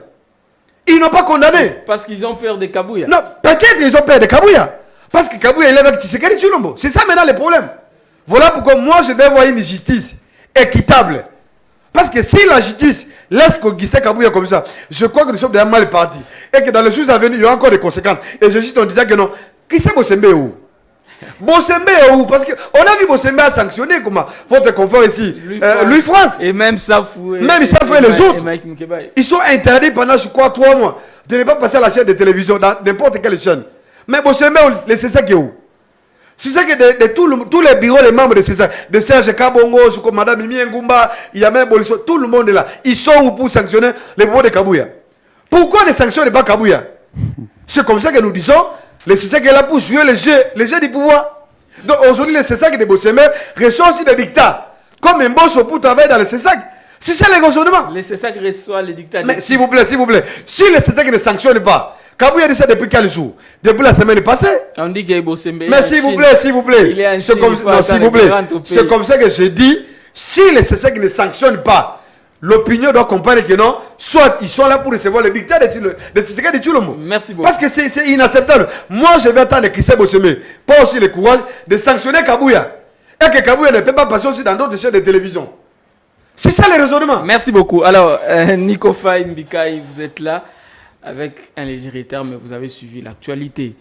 Ils n'ont pas condamné. Parce qu'ils ont peur de Kabouya. Non, peut-être ils ont peur de Kabouya. Parce que Kabouya il est avec Tshisekedi Tshilombo. C'est ça maintenant le problème. Voilà pourquoi moi je vais voir une justice équitable. Parce que si la justice laisse Augustin Kabouya comme ça, je crois que nous sommes déjà mal partis. Et que dans les jours à venir, il y aura encore des conséquences. Et je juste en disant que non. Qui c'est Bossembe où? Bossembe où? Parce qu'on a vu Bossembe a sanctionné comment votre confort ici. Louis France. Et même Safou. Même Safou et les autres. Ils sont interdits pendant, je crois, 3 mois de ne pas passer à la chaîne de télévision, dans n'importe quelle chaîne. Mais Bossembe, c'est ça qui est où? C'est ça que de tous les bureaux, les membres de César, de Serge Kabongo, comme Madame Mimi Ngumba, il y a même Bolisso, tout le monde est là. Ils sont où pour sanctionner les pouvoirs de Kabouya? Pourquoi ne sanctionnent pas Kabouya? C'est comme ça que nous disons, le César qui est là pour jouer le jeu du pouvoir. Donc aujourd'hui, le César qui est de Bossembe reçoit aussi des dictats. Comme un boss pour travailler dans le César. C'est ça le raisonnement. Le César qui reçoit les dictats. Mais s'il vous plaît. Si le César qui ne sanctionne pas, Kabouya dit ça depuis quel jour? Depuis la semaine passée. On dit qu'il est Bossembe. Mais s'il vous plaît. C'est comme ça que je dis, si le César qui ne sanctionne pas, l'opinion doit comprendre que non, soit ils sont là pour recevoir le dictat de Tshisekedi Tshilombo. Merci beaucoup. Parce que c'est inacceptable. Moi, je vais attendre Christophe Bossembe, pas aussi le courage de sanctionner Kabouya. Et que Kabouya ne peut pas passer aussi dans d'autres chaînes de télévision. C'est ça le raisonnement. Merci beaucoup. Alors, Nico Faye Mbikaï, vous êtes là avec un léger retard, mais vous avez suivi l'actualité.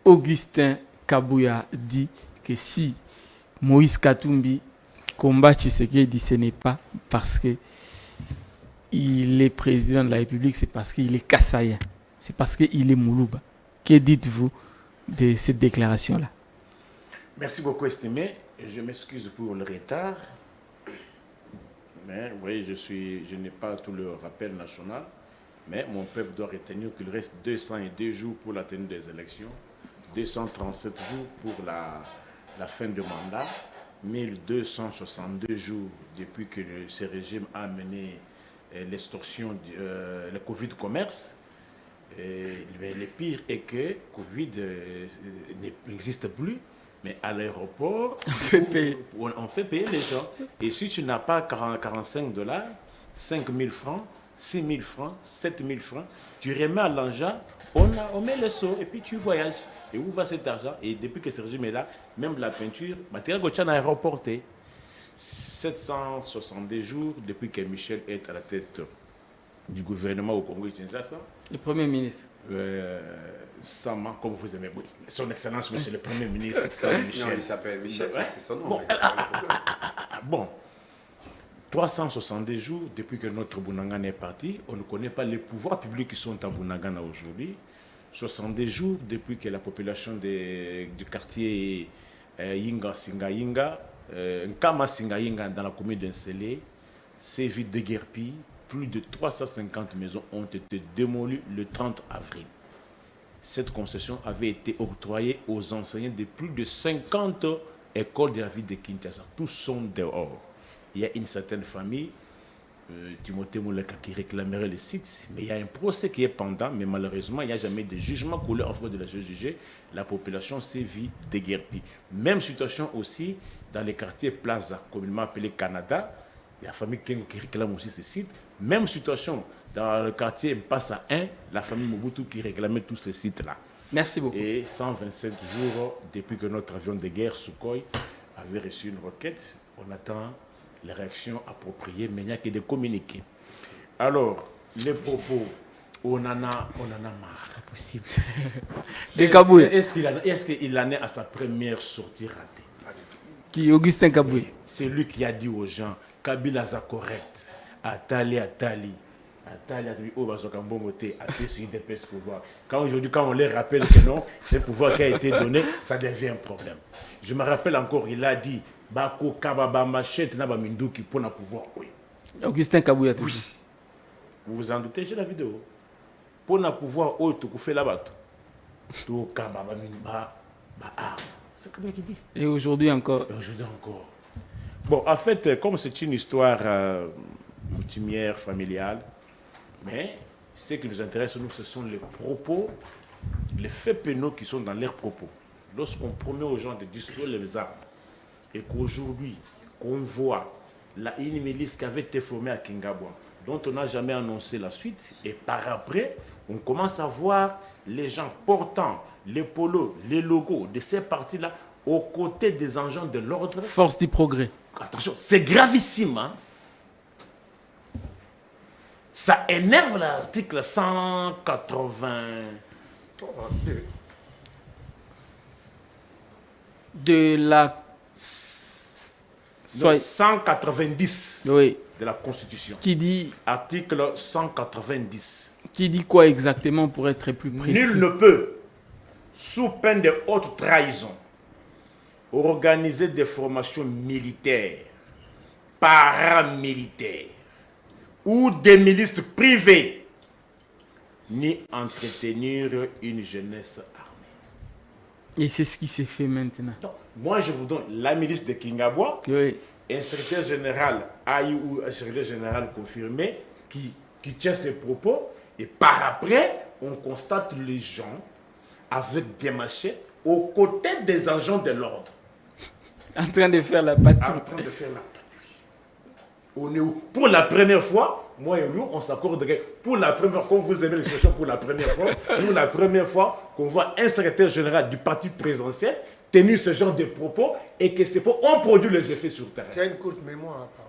Augustin Kabouya dit que si Moïse Katumbi combat Tshisekedi, ce n'est pas parce que il est président de la République, c'est parce qu'il est Kassaïen. C'est parce qu'il est Moulouba. Que dites-vous de cette déclaration-là? Merci beaucoup, estimé. Je m'excuse pour le retard. Mais oui, je n'ai pas tout le rappel national. Mais mon peuple doit retenir qu'il reste 202 jours pour la tenue des élections, 237 jours pour la fin du mandat, 1262 jours depuis que ce régime a mené l'extorsion, le Covid-commerce. Mais le pire est que Covid n'existe plus, mais à l'aéroport, on fait payer les gens. Et si tu n'as pas 45 $, 5 000 francs, 6 000 francs, 7 000 francs, tu remets à l'engin, on met le saut et puis tu voyages. Et où va cet argent? Et depuis que ce régime est là, même la peinture, Mathieu Gauchan a reporté 770 jours depuis que Michel est à la tête du gouvernement au Congo-Kinshasa. Le Premier ministre. Sama, comme vous aimez, oui. Son Excellence, Monsieur le Premier ministre, Michel. Non, il s'appelle Michel, c'est son nom. Bon, bon. 370 jours depuis que notre Bunagana est parti, on ne connaît pas les pouvoirs publics qui sont à Bunagana aujourd'hui. 70 jours depuis que la population du quartier Yinga Singayinga, Nkama Singayinga dans la commune d'Ensele, s'est vite déguerpi. Plus de 350 maisons ont été démolies le 30 avril. Cette concession avait été octroyée aux enseignants de plus de 50 écoles de la ville de Kinshasa. Tous sont dehors. Il y a une certaine famille, Timothée Mouleka, qui réclamerait le site, mais il y a un procès qui est pendant, mais malheureusement, il n'y a jamais de jugement coulé en faveur de la juge. La population s'est vue déguerpie. Même situation aussi dans les quartiers Plaza, communément appelé Canada. Il y a la famille Kengo qui réclame aussi ce site. Même situation dans le quartier Mpassa 1, la famille Mobutu qui réclamait tous ces sites-là. Merci beaucoup. Et 127 jours depuis que notre avion de guerre Sukhoi avait reçu une requête, on attend les réactions appropriées, mais il n'y a que des communiqués. Alors, les propos, on en a marre. C'est possible. De Kabouya. Est-ce qu'il en est à sa première sortie ratée? Qui Augustin Kabouya. C'est lui qui a dit aux gens, Kabila est correct, Atali, oh, pouvoir. Aujourd'hui, quand on les rappelle que non, c'est le pouvoir qui a été donné, ça devient un problème. Je me rappelle encore, il a dit, Bako Kababa Machette Naba Minduki pour pouvoir. Oui. Augustin Kabouya. Oui. Vous vous en doutez, j'ai la vidéo. Pour pouvoir, tu fais là-bas. Tout Kababa Minba, c'est comme qui dit. Et aujourd'hui encore. Aujourd'hui encore. Bon, en fait, comme c'est une histoire coutumière, familiale, mais ce qui nous intéresse, nous, ce sont les propos, les faits pénaux qui sont dans leurs propos. Lorsqu'on promet aux gens de distribuer les armes, et qu'aujourd'hui, qu'on voit une milice qui avait été formée à Kingabwa, dont on n'a jamais annoncé la suite, et par après, on commence à voir les gens portant les polos, les logos de ces partis-là aux côtés des agents de l'ordre. Force du progrès. Attention, c'est gravissime. Hein? Ça énerve l'article 180. De la... Non, 190 oui. de la Constitution. Qui dit... Article 190. Qui dit quoi exactement pour être plus précis? Nul ne peut, sous peine de haute trahison, organiser des formations militaires, paramilitaires ou des milices privées, ni entretenir une jeunesse armée. Et c'est ce qui s'est fait maintenant. Donc, moi, je vous donne la milice de Kingabwa, oui. Un secrétaire général AI ou un secrétaire général confirmé qui tient ses propos, et par après, on constate les gens avec des machettes aux côtés des agents de l'ordre. En train de faire la patrouille. En train de faire la patrouille. On est où? Pour la première fois, moi et nous, on s'accorde que pour la première fois, quand vous aimez l'expression pour la première fois, nous, la première fois qu'on voit un secrétaire général du parti présidentiel tenir ce genre de propos et que c'est pour on produit les effets sur terrain. C'est une courte mémoire, apparemment.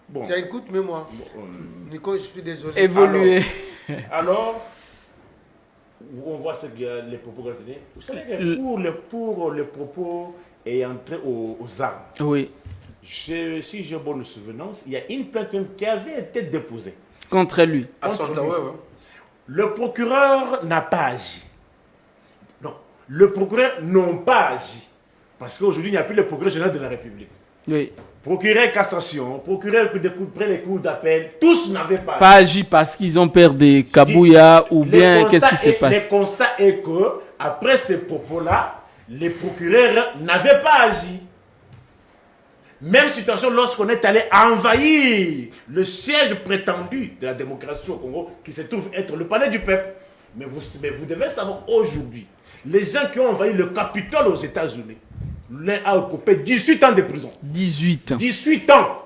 Bon. C'est une courte mémoire. Nico, je suis désolé. Évoluer. Alors, on voit les propos qu'on a tenus. Vous savez que pour les propos ayant trait aux armes, oui. Si j'ai bonne souvenance, il y a une plainte qui avait été déposée. Contre lui. Le procureur n'a pas agi. Non, le procureur n'a pas agi. Parce qu'aujourd'hui, il n'y a plus le procureur général de la République. Oui. Procureur cassation, procureur près les cours d'appel, tous n'avaient pas agi. Pas agi parce qu'ils ont perdu Kabouya ou bien qu'est-ce qui se passe? Le constat est que, après ces propos-là, les procureurs n'avaient pas agi. Même situation lorsqu'on est allé envahir le siège prétendu de la démocratie au Congo, qui se trouve être le palais du peuple. Mais vous devez savoir aujourd'hui, les gens qui ont envahi le Capitole aux États-Unis, l'un a occupé 18 ans de prison. 18 ans. 18 ans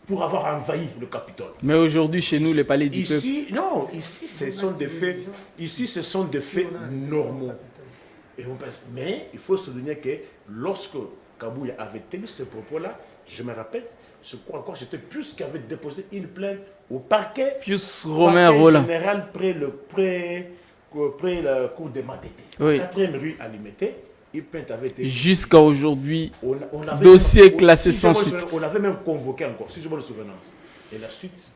pour avoir envahi le Capitole. Mais aujourd'hui, chez nous, le palais du peuple... Non, ici, ce sont des faits, normaux. Mais il faut souligner que lorsque Kabouya avait tenu ce propos-là, je me rappelle, je crois encore, c'était Pius qui avait déposé une plainte au parquet. Pius Romain Roland. Général près la cour de Matete. Oui. 4e rue à Limité. Une plainte avait été... Jusqu'à aujourd'hui, on avait dossier même, classé sans suite. On avait même convoqué encore, si je me souvenance. Et la suite,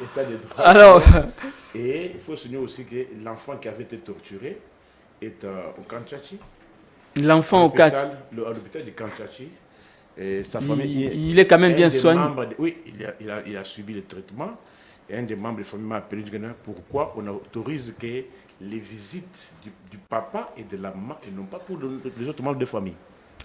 état de droit. Alors... Et il faut souligner aussi que l'enfant qui avait été torturé est au Kanchachi. L'enfant au catch. À l'hôpital de Kanchachi. Et sa famille... Il est quand même bien soigné. Oui, il a subi le traitement. Et un des membres de la famille m'a appelé pourquoi on autorise que les visites du papa et de la maman et non pas pour les autres membres de la famille.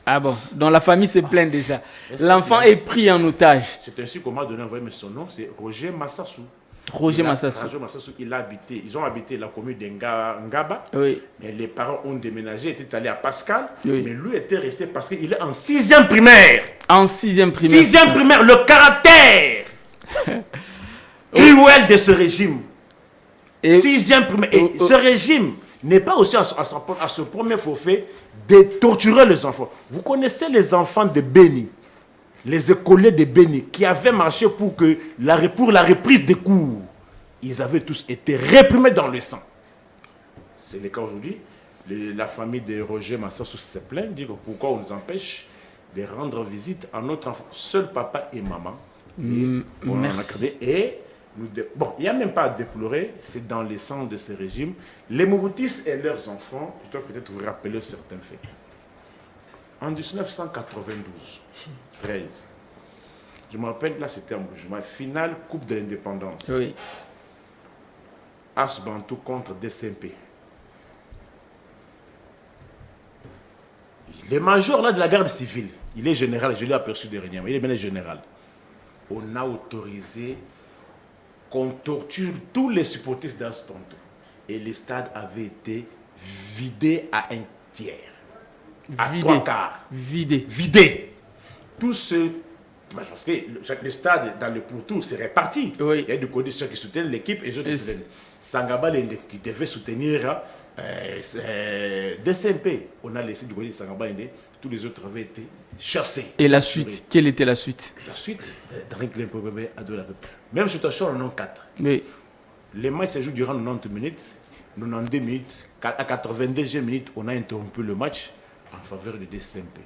Ah bon, dans la famille c'est plein déjà. L'enfant est pris en otage. C'est ainsi qu'on m'a donné un vrai, mais son nom c'est Roger Massassou. Roger Massassou, ils ont habité la commune de Ngaba. Oui. Mais les parents ont déménagé, étaient allés à Pascal. Oui. Mais lui était resté parce qu'il est en 6e primaire. En 6e primaire. 6e primaire, le caractère cruel de ce régime. 6e primaire. Et ce régime n'est pas aussi à ce premier forfait de torturer les enfants. Vous connaissez les enfants de Béni, les écoliers de Béni, qui avaient marché pour la reprise des cours. Ils avaient tous été réprimés dans le sang. C'est le cas aujourd'hui. La famille de Roger Massassou se plaint, dit pourquoi on nous empêche de rendre visite à notre enfant. Seul papa et maman. Merci. Bon, il n'y a même pas à déplorer, c'est dans le sang de ce régime. Les Mobutis et leurs enfants, je dois peut-être vous rappeler certains faits. En 1992, 13, je me rappelle, là c'était un mouvement, finale Coupe de l'Indépendance. Oui. Asbantou contre DCMP. Le major là, de la garde civile, il est général, je l'ai aperçu dernièrement, il est bien général. On a autorisé qu'on torture tous les supporters d'Asbantou. Et le stade avait été vidé à un tiers. À Vidé. 3/4. Vidé. Vidé. Tout ce... Parce que le stade, dans le pourtour, c'est réparti. Oui. Il y a des conditions qui soutiennent l'équipe et les autres qui soutiennent. Sangaba, qui devait soutenir DCMP. On a laissé du côté de Sangaba, tous les autres avaient été chassés. Et la suite, quelle était la suite? La suite, même situation, on en a 4. Oui. Les matchs se jouent durant 90 minutes, 92 minutes. À 82 minutes, on a interrompu le match en faveur de DCMP.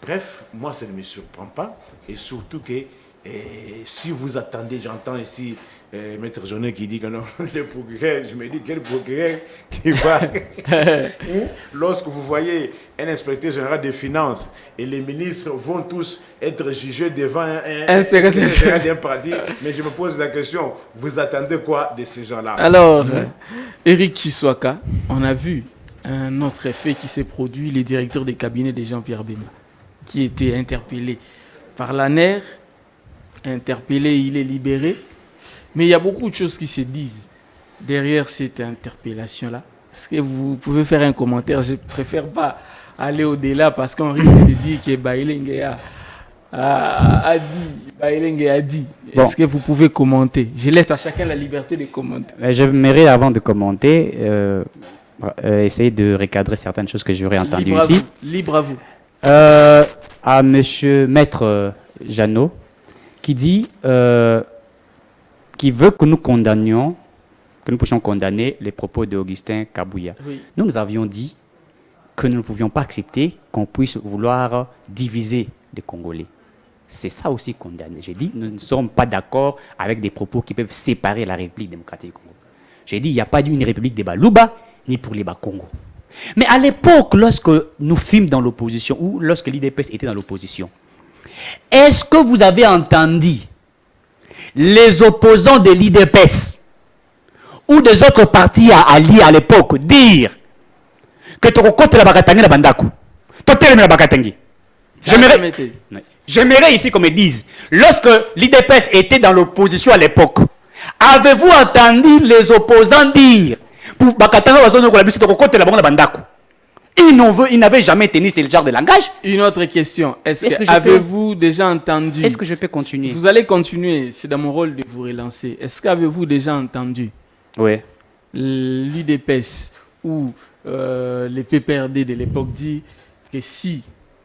Bref, moi, ça ne me surprend pas. Et surtout que si vous attendez, j'entends ici Maître Jeunet qui dit que non, le procureur, je me dis quel procureur qui va... Lorsque vous voyez un inspecteur général des finances et les ministres vont tous être jugés devant un secrétaire général d'un parti, mais je me pose la question, vous attendez quoi de ces gens-là? Alors, Éric Chiswaka, on a vu un autre effet qui s'est produit, les directeurs des cabinets de Jean-Pierre Bemba, qui était interpellé par l'ANER, interpellé, il est libéré. Mais il y a beaucoup de choses qui se disent derrière cette interpellation-là. Est-ce que vous pouvez faire un commentaire? Je ne préfère pas aller au-delà parce qu'on risque de dire que Bailenge a dit. Bon. Est-ce que vous pouvez commenter? Je laisse à chacun la liberté de commenter. J'aimerais, avant de commenter, essayer de recadrer certaines choses que j'aurais entendues ici. Libre à vous. À monsieur Maître Jeannot, qui dit qui veut que nous condamnions, que nous puissions condamner les propos d'Augustin Kabouya. Oui. Nous avions dit que nous ne pouvions pas accepter qu'on puisse vouloir diviser les Congolais. C'est ça aussi condamné. J'ai dit, nous ne sommes pas d'accord avec des propos qui peuvent séparer la République démocratique du Congo. J'ai dit, il n'y a pas d'une République des Baluba, ni pour les Bas-Congo. Mais à l'époque, lorsque nous fûmes dans l'opposition, ou lorsque l'IDPS était dans l'opposition, est-ce que vous avez entendu les opposants de l'IDPS ou des autres partis alliés à l'époque dire que tu recotes la bakatangi na bandaku, tu télé la bakatangi? J'aimerais ici qu'on me dise, lorsque l'IDPS était dans l'opposition à l'époque, avez-vous entendu les opposants dire pour bakatangi wa zone ko la biso tu recotes la bandaku? Ils n'avaient jamais tenu ce genre de langage. Une autre question. Est-ce que avez-vous déjà entendu... Est-ce que je peux continuer? Vous allez continuer. C'est dans mon rôle de vous relancer. Est-ce qu'avez-vous déjà entendu l'UDPS ou les PPRD de l'époque dit que si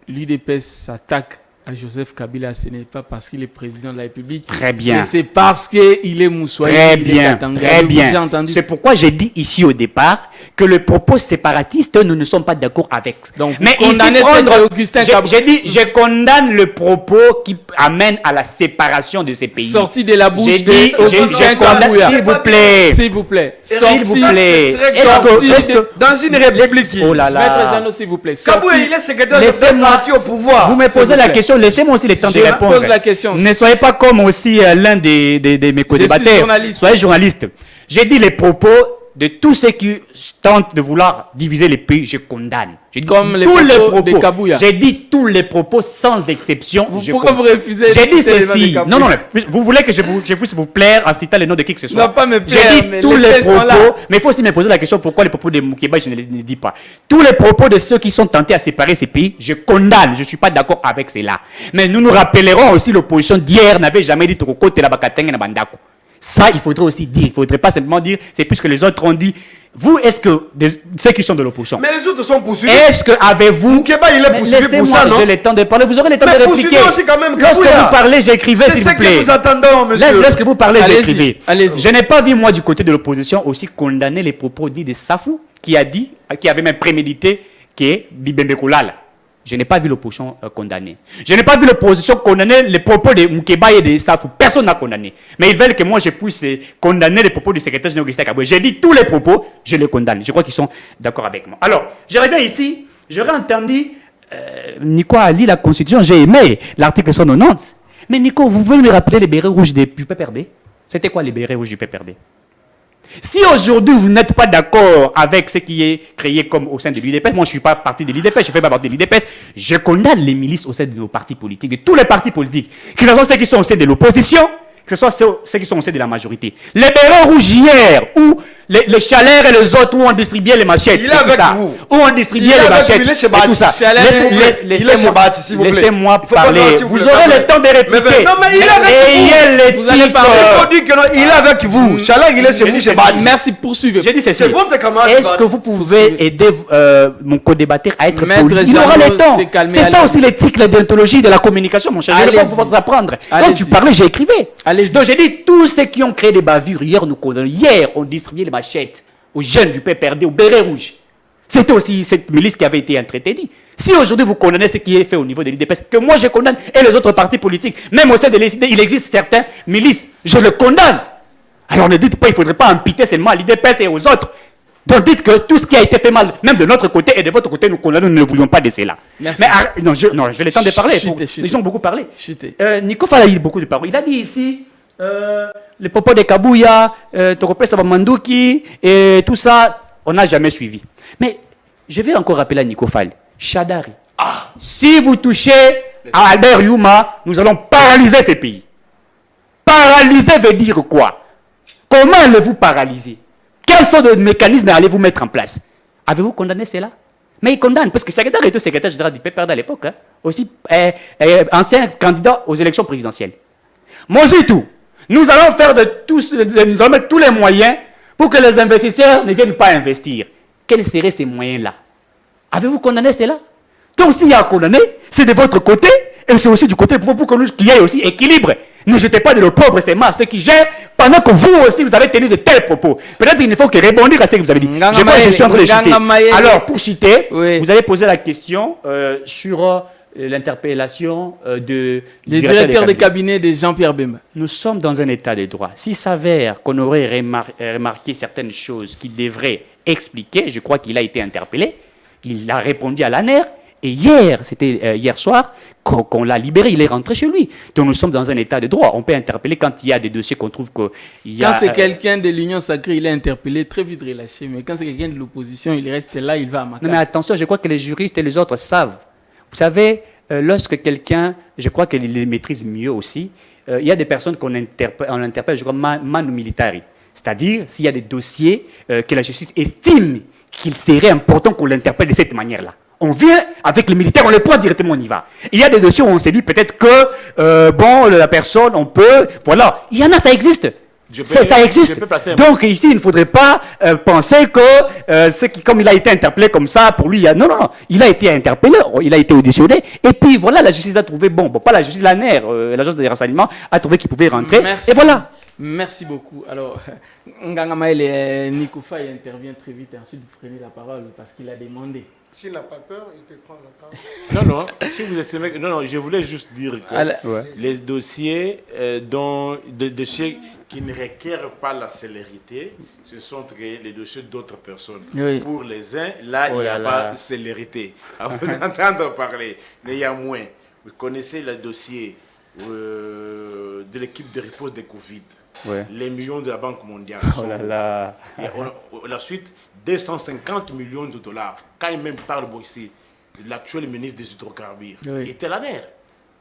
l'UDPS s'attaque à Joseph Kabila, ce n'est pas parce qu'il est président de la République. Très bien. C'est parce qu'il est Moussoui. Très bien. Très bien. C'est pourquoi j'ai dit ici au départ que le propos séparatiste, nous ne sommes pas d'accord avec. Donc, mais je condamne le propos qui amène à la séparation de ces pays. Sorti de la bouche je condamne, s'il vous plaît. S'il vous plaît. S'il vous plaît. Est-ce que dans une république, oh là là. Maître Jeannot, s'il vous plaît. Kabouya, il est secrétaire de parti au pouvoir. Vous me posez la question, laissez-moi aussi le temps de répondre. Pose la question. Ne soyez pas comme aussi l'un de mes co-débatteurs. Soyez journaliste. J'ai dit les propos de tous ceux qui tentent de vouloir diviser les pays, je condamne. J'ai dit comme tous les propos de Kabouya. J'ai dit tous les propos sans exception. Pourquoi vous refusez? J'ai dit ceci. Non, vous voulez que je puisse vous plaire en citant les noms de qui que ce soit? Non, pas me plaire. J'ai dit tous les propos. Mais il faut aussi me poser la question pourquoi les propos de Moukeba, je ne les dis pas. Tous les propos de ceux qui sont tentés à séparer ces pays, je condamne. Je ne suis pas d'accord avec cela. Mais nous nous rappellerons aussi l'opposition d'hier n'avait jamais dit Toko Tela Bakateng na Bandako. Ça, il faudrait aussi dire. Il ne faudrait pas simplement dire, c'est puisque les autres ont dit. Vous, est-ce que ceux qui sont de l'opposition, mais les autres sont poursuivis. Est-ce que avez-vous Moukeba, il est poursuivi pour ça, non? J'ai le temps de parler. Vous aurez le temps de répliquer. Aussi quand même, lorsque vous parlez, j'écrivais, s'il vous plaît. C'est ce que nous attendons, monsieur. Lorsque vous parlez, j'écrivais. Allez-y. Je n'ai pas vu, moi, du côté de l'opposition, aussi condamner les propos dits de Safou, qui avait même prémédité, qui est Bibembe Koulala. Je n'ai pas vu l'opposition condamner. Je n'ai pas vu l'opposition condamner les propos de Moukeba et de Safou. Personne n'a condamné. Mais ils veulent que moi je puisse condamner les propos du secrétaire général Augustin Kabouya. J'ai dit tous les propos, je les condamne. Je crois qu'ils sont d'accord avec moi. Alors, je reviens ici. J'aurais entendu Nico a lu la Constitution. J'ai aimé l'article 190. Mais Nico, vous pouvez me rappeler les bérets rouges du PPRD? C'était quoi les bérets rouges du PPRD? Si aujourd'hui vous n'êtes pas d'accord avec ce qui est créé comme au sein de l'UDPS, moi je ne suis pas parti de l'UDPS, je ne fais pas partie de l'UDPS, je condamne les milices au sein de nos partis politiques, de tous les partis politiques, que ce soit ceux qui sont au sein de l'opposition, que que ce soit ceux qui sont au sein de la majorité. Les bérets rouges hier, où les chaleurs et les autres, où on distribuait les machettes. Il est avec vous. Où on distribuait les machettes. Et tout ça. Laissez-moi parler. Vous aurez le temps de répliquer. Non, mais il est avec vous. Vous allez parler. Il faut dire que non, il est avec vous. Chaleur, il est chez vous, chez Bati. Merci, poursuivez. J'ai dit C'est votre camarade. est-ce que vous pouvez aider mon co-débatteur à être Maître poli? Il aura Jeannot le temps. s'est calmé, C'est ça allez-y. aussi l'éthique, la déontologie de la communication, mon cher. Je ne vais pas Allez-y. vous apprendre. Quand Allez-y. tu parlais, j'écrivais. Allez-y. Donc j'ai dit, tous ceux qui ont créé des bavures, hier, nous condamnons. Hier, on distribuait les machettes aux jeunes du PPRD, aux bérets rouges. C'était aussi cette milice qui avait été entretenue. Si aujourd'hui vous condamnez ce qui est fait au niveau de l'IDPS, que moi je condamne, et les autres partis politiques, même au sein de l'ICD, il existe certains milices, je le condamne. Alors ne dites pas, il ne faudrait pas imputer seulement à l'IDPS et aux autres. Donc dites que tout ce qui a été fait mal, même de notre côté et de votre côté, nous condamnons, nous ne voulions pas de cela. Merci. Mais non, j'ai le temps de parler. Chutez. Ils ont beaucoup parlé. Chutez. Nico Fall a eu beaucoup de paroles. Il a dit ici, les propos de Kabouya, Toropé Sabamandouki, et tout ça, on n'a jamais suivi. Mais je vais encore rappeler à Nico Fall, Chadari, si vous touchez à Albert Youma, nous allons paralyser ces pays. Paralyser veut dire quoi? Comment allez-vous paralyser? Quels sont les mécanismes allez-vous mettre en place? Avez-vous condamné cela? Mais il condamne, parce que secrétaire était secrétaire général du PPRD à l'époque, hein, aussi ancien candidat aux élections présidentielles. Mozitou, nous allons faire nous allons mettre tous les moyens pour que les investisseurs ne viennent pas investir. Quels seraient ces moyens-là? Avez-vous condamné cela? Donc s'il y a à condamner, c'est de votre côté, et c'est aussi du côté pour que nous qu'il y ait aussi équilibre. Ne jetez pas de l'opprobre seulement à ceux qui gèrent, pendant que vous aussi vous avez tenu de tels propos. Peut-être qu'il ne faut que répondre à ce que vous avez dit. Je suis en train de chuter. Alors pour chuter, vous avez posé la question sur l'interpellation du directeur de cabinet de Jean-Pierre Bemba. Nous sommes dans un état de droit. S'il s'avère qu'on aurait remarqué certaines choses qu'il devrait expliquer, je crois qu'il a été interpellé, il a répondu à l'ANER, et hier, c'était hier soir, qu'on l'a libéré, il est rentré chez lui. Donc nous sommes dans un état de droit. On peut interpeller quand il y a des dossiers qu'on trouve qu'il y a... Quand c'est quelqu'un de l'Union sacrée, il est interpellé, très vite relâché. Mais quand c'est quelqu'un de l'opposition, il reste là, il va à Macao. Non mais attention, je crois que les juristes et les autres savent. Vous savez, lorsque quelqu'un, je crois qu'il les maîtrise mieux aussi, il y a des personnes qu'on interpelle, je crois, manu militari. C'est-à-dire, s'il y a des dossiers que la justice estime qu'il serait important qu'on l'interpelle de cette manière-là. On vient avec les militaires, on les prend directement, on y va. Il y a des dossiers où on s'est dit peut-être que, bon, la personne, on peut, voilà. Il y en a, ça existe. Ça existe. Donc ici, il ne faudrait pas penser que, comme il a été interpellé comme ça, pour lui, non, il a été interpellé, il a été auditionné, et puis voilà, la justice a trouvé, bon pas la justice, l'ANER, l'agence des renseignements, a trouvé qu'il pouvait rentrer, et voilà. Merci beaucoup. Alors, Nganga Maël et Nico Faye intervient très vite, et ensuite vous prenez la parole parce qu'il a demandé. S'il n'a pas peur, il peut prendre la parole. Non, si vous estimez... Non, je voulais juste dire que les dossiers, des dossiers qui ne requièrent pas la célérité, ce sont les dossiers d'autres personnes. Oui. Pour les uns, là, il n'y a pas de célérité. À vous entendre parler, mais il y a moins. Vous connaissez le dossier de l'équipe de riposte de Covid. Ouais. Les millions de la Banque mondiale. La suite, 250 millions de dollars. Quand il même parle ici, l'actuel ministre des hydrocarbures était l'ANER.